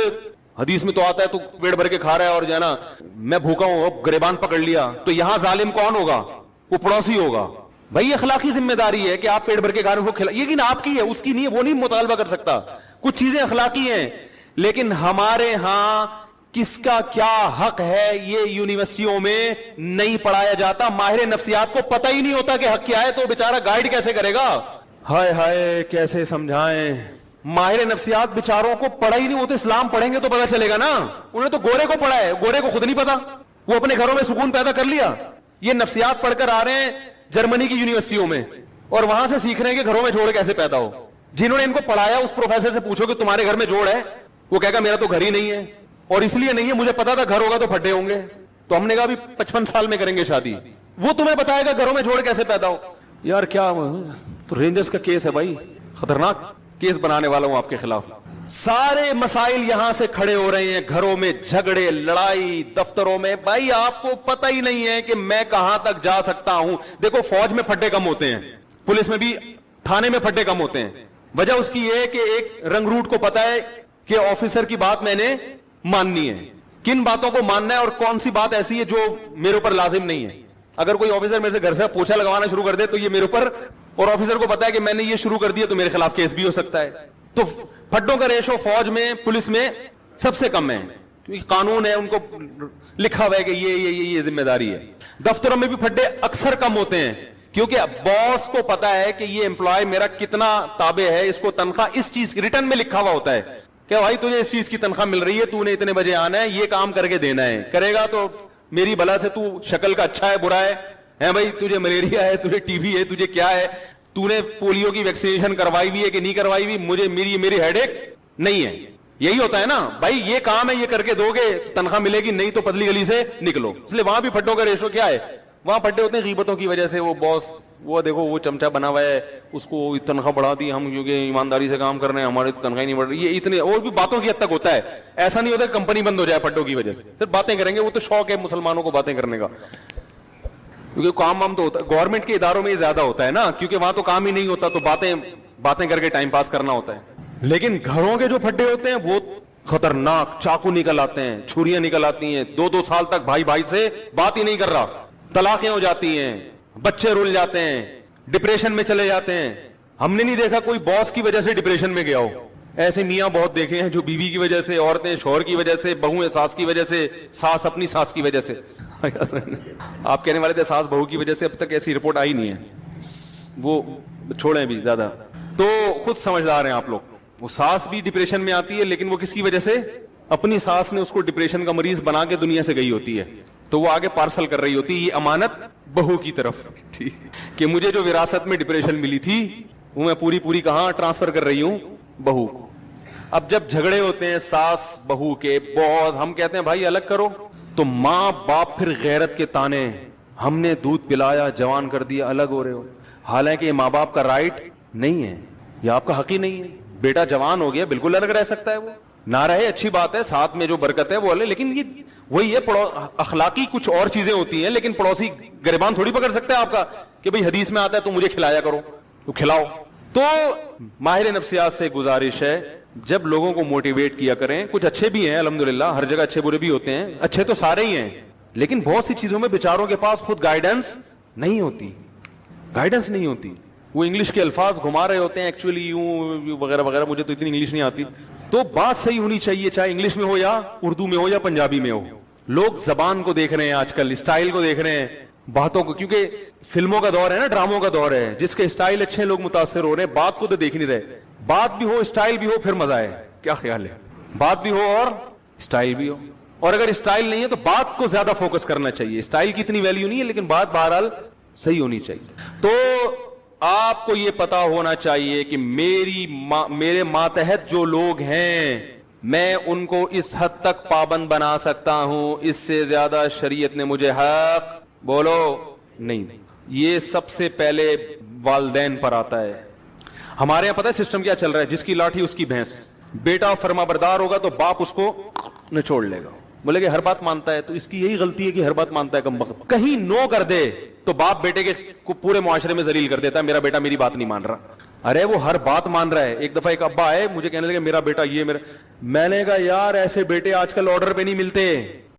[SPEAKER 1] حدیث میں تو آتا ہے تو پیٹ بھر کے کھا رہا ہے اور جو ہے نا میں بھوکا ہوں, گریبان پکڑ لیا, تو یہاں ظالم کون ہوگا؟ وہ پڑوسی ہوگا. بھائی اخلاقی ذمہ داری ہے کہ آپ پیٹ بھر کے کھا رہے ہو, لیکن آپ کی ہے, اس کی نہیں ہے, وہ نہیں مطالبہ کر سکتا. کچھ چیزیں اخلاقی ہیں, لیکن ہمارے ہاں کس کا کیا حق ہے یہ یونیورسٹیوں میں نہیں پڑھایا جاتا. ماہر نفسیات کو پتہ ہی نہیں ہوتا کہ حق کیا ہے, تو بیچارہ گائیڈ کیسے کرے گا؟ ہائے ہائے کیسے سمجھائیں. ماہر نفسیات بیچاروں کو پڑھا ہی نہیں ہوتا. اسلام پڑھیں گے تو پتہ چلے گا نا. انہوں نے تو گورے کو پڑھا ہے, گورے کو خود نہیں پتا, وہ اپنے گھروں میں سکون پیدا کر لیا. یہ نفسیات پڑھ کر آ رہے ہیں جرمنی کی یونیورسٹیوں میں اور وہاں سے سیکھ رہے ہیں کہ گھروں میں جوڑ کیسے پیدا ہو. جنہوں نے ان کو پڑھایا اس پروفیسر سے پوچھو کہ تمہارے گھر میں جوڑ ہے, وہ کہے گا میرا تو گھر ہی نہیں ہے, اور اس لیے نہیں ہے, مجھے پتا تھا گھر ہوگا تو پھڈے ہوں گے. تو ہم نے کہا بھی 55 سال میں کریں گے شادی, وہ تمہیں بتائے گا گھروں میں جوڑ کیسے پیدا ہو. یار کیا تو رینجرز کا کیس ہے بھائی, خطرناک کیس بنانے والا ہوں آپ کے خلاف. سارے مسائل یہاں سے کھڑے ہو رہے ہیں, گھروں میں جھگڑے, لڑائی, دفتروں میں. بھائی آپ کو پتہ ہی نہیں ہے کہ میں کہاں تک جا سکتا ہوں. دیکھو فوج میں پھڈے کم ہوتے ہیں, پولیس میں بھی, تھانے میں پھڈے کم ہوتے ہیں. وجہ اس کی یہ ہے کہ ایک رنگ روٹ کو پتا ہے کہ آفیسر کی بات میں نے ماننی ہے, کن باتوں کو ماننا ہے اور کون سی بات ایسی ہے جو میرے اوپر لازم نہیں ہے. اگر کوئی آفیسر میرے سے گھر سے پوچھا لگوانا شروع کر دے تو یہ میرے اوپر, اور آفیسر کو پتا ہے کہ میں نے یہ شروع کر دیا تو میرے خلاف کیس بھی ہو سکتا ہے. تو پھڈوں کا ریشو فوج میں, پولیس میں سب سے کم ہے, کیونکہ قانون ہے, ان کو لکھا ہوا ہے کہ یہ ذمہ داری ہے. دفتروں میں بھی پھڈے اکثر کم ہوتے ہیں کیونکہ باس کو پتا ہے کہ یہ امپلائی میرا کتنا تابع ہے, اس کو تنخواہ اس چیز ریٹرن میں لکھا ہوا ہوتا ہے کہ بھائی تجھے اس چیز کی تنخواہ مل رہی ہے, تو نے اتنے بجے آنا ہے, یہ کام کر کے دینا ہے, کرے گا تو میری بلا سے, تو شکل کا اچھا ہے برا ہے بھائی, تجھے ملیریا ہے, تجھے ٹی بی ہے, تجھے کیا ہے, تو نے پولیو کی ویکسینیشن کروائی ہوئی ہے کہ نہیں کروائی ہوئی, مجھے میری ہیڈ ایک نہیں ہے. یہی ہوتا ہے نا بھائی, یہ کام ہے, یہ کر کے دو گے تنخواہ ملے گی, نہیں تو پتلی گلی سے نکلو. اس لیے وہاں بھی پھڈوں کا ریشو کیا ہے, وہاں پھڈے ہوتے ہیں غیبتوں کی وجہ سے. وہ باس, وہ دیکھو وہ چمچا بنا ہوا ہے, اس کو تنخواہ بڑھا دی ہم کیونکہ ایمانداری سے کام کر رہے ہیں, ہماری تنخواہ نہیں بڑھ رہی. یہ اتنے اور بھی باتوں کی حد تک ہوتا ہے. ایسا نہیں ہوتا کہ کمپنی بند ہو جائے پھڈوں کی وجہ سے, صرف باتیں کریں گے. وہ تو شوق ہے مسلمانوں کو باتیں کرنے کا, کیونکہ کام وام تو ہوتا ہے گورنمنٹ کے اداروں میں ہی زیادہ ہوتا ہے نا, کیونکہ وہاں تو کام ہی نہیں ہوتا, تو باتیں کر کے ٹائم پاس کرنا ہوتا ہے. لیکن گھروں کے جو پھڈے ہوتے ہیں وہ خطرناک, چاقو نکل آتے ہیں, چھریاں نکل آتی ہیں, 2 سال تک بھائی سے بات ہی نہیں کر رہا, طلاقیں ہو جاتی ہیں, بچے رول جاتے ہیں, ڈپریشن میں چلے جاتے ہیں. ہم نے نہیں دیکھا کوئی باس کی وجہ سے ڈپریشن میں گیا ہو. ایسے میاں بہت دیکھے ہیں جو بیوی کی وجہ سے, عورتیں شوہر کی وجہ سے, بہویں ساس کی وجہ سے, ساس اپنی ساس کی وجہ سے. آپ کہنے والے تھے ساس بہو کی وجہ سے, اب تک ایسی رپورٹ آئی نہیں ہے, وہ چھوڑیں بھی زیادہ. تو خود سمجھدار ہیں آپ لوگ. وہ ساس بھی ڈپریشن میں آتی ہے, لیکن وہ کس کی وجہ سے, اپنی ساس نے اس کو ڈپریشن کا مریض بنا کے دنیا سے گئی ہوتی ہے, تو وہ آگے پارسل کر رہی ہوتی ہے یہ امانت بہو کی طرف کہ مجھے جو وراثت میں ڈپریشن ملی تھی وہ میں پوری کہاں ٹرانسفر کر رہی ہوں, بہو. اب جب جھگڑے ہوتے ہیں ساس بہو کے بہت, ہم کہتے ہیں بھائی الگ کرو, تو ماں باپ پھر غیرت کے تانے, ہم نے دودھ پلایا جوان کر دیا, الگ ہو رہے ہو. حالانکہ یہ ماں باپ کا رائٹ نہیں ہے, یہ آپ کا حق ہی نہیں ہے. بیٹا جوان ہو گیا, بالکل الگ رہ سکتا ہے, وہ نہ رہے اچھی بات ہے, ساتھ میں جو برکت ہے وہ الگ, لیکن یہ وہی ہے اخلاقی کچھ اور چیزیں ہوتی ہیں. لیکن پڑوسی گریبان تھوڑی پکڑ سکتا ہے آپ کا کہ بھئی حدیث میں آتا ہے تو مجھے کھلایا کرو, تو کھلاؤ. تو ماہر نفسیات سے گزارش ہے جب لوگوں کو موٹیویٹ کیا کریں. کچھ اچھے بھی ہیں الحمدللہ, ہر جگہ اچھے برے بھی ہوتے ہیں, اچھے تو سارے ہی ہیں, لیکن بہت سی چیزوں میں بیچاروں کے پاس خود گائیڈنس نہیں ہوتی. وہ انگلش کے الفاظ گھما رہے ہوتے ہیں ایکچولی یوں وغیرہ وغیرہ, مجھے تو اتنی انگلش نہیں آتی. تو بات صحیح ہونی چاہیے, چاہے انگلش میں ہو یا اردو میں ہو یا پنجابی میں ہو. لوگ زبان کو دیکھ رہے ہیں آج کل, اسٹائل کو دیکھ رہے ہیں, باتوں کو, کیونکہ فلموں کا دور ہے نا, ڈراموں کا دور ہے, جس کے اسٹائل اچھے ہیں لوگ متاثر ہو رہے ہیں. بات کو تو دیکھ نہیں رہے, بات بھی ہو اسٹائل بھی ہو پھر مزہ ہے. کیا خیال ہے, بات بھی ہو اور اسٹائل بھی ہو, اور اگر اسٹائل نہیں ہے تو بات کو زیادد فوکس کرنا چاہیے. اسٹائل کی اتنی ویلیو نہیں ہے, لیکن بات بہرحال صحیح ہونی چاہیے. تو آپ کو یہ پتا ہونا چاہیے کہ میرے ماتحت جو لوگ ہیں میں ان کو اس حد تک پابند بنا سکتا ہوں, اس سے زیادہ شریعت نے مجھے حق بولو نہیں. یہ سب سے پہلے والدین پر آتا ہے. ہمارے یہاں پتہ ہے سسٹم کیا چل رہا ہے, جس کی لاٹھی اس کی بھینس. بیٹا فرما بردار ہوگا تو باپ اس کو نچوڑ لے گا, بولے کہ ہر بات مانتا ہے, تو اس کی یہی غلطی ہے کہ ہر بات مانتا ہے کم وقت. کہیں نو کر دے تو باپ بیٹے کے کو پورے معاشرے میں ذلیل کر دیتا ہے, میرا بیٹا میری بات نہیں مان رہا. ارے وہ ہر بات مان رہا ہے. ایک دفعہ ایک ابا آئے مجھے کہنے لگے میرا بیٹا یہ میرا, میں نے کہا یار ایسے بیٹے آج کل آرڈر پہ نہیں ملتے,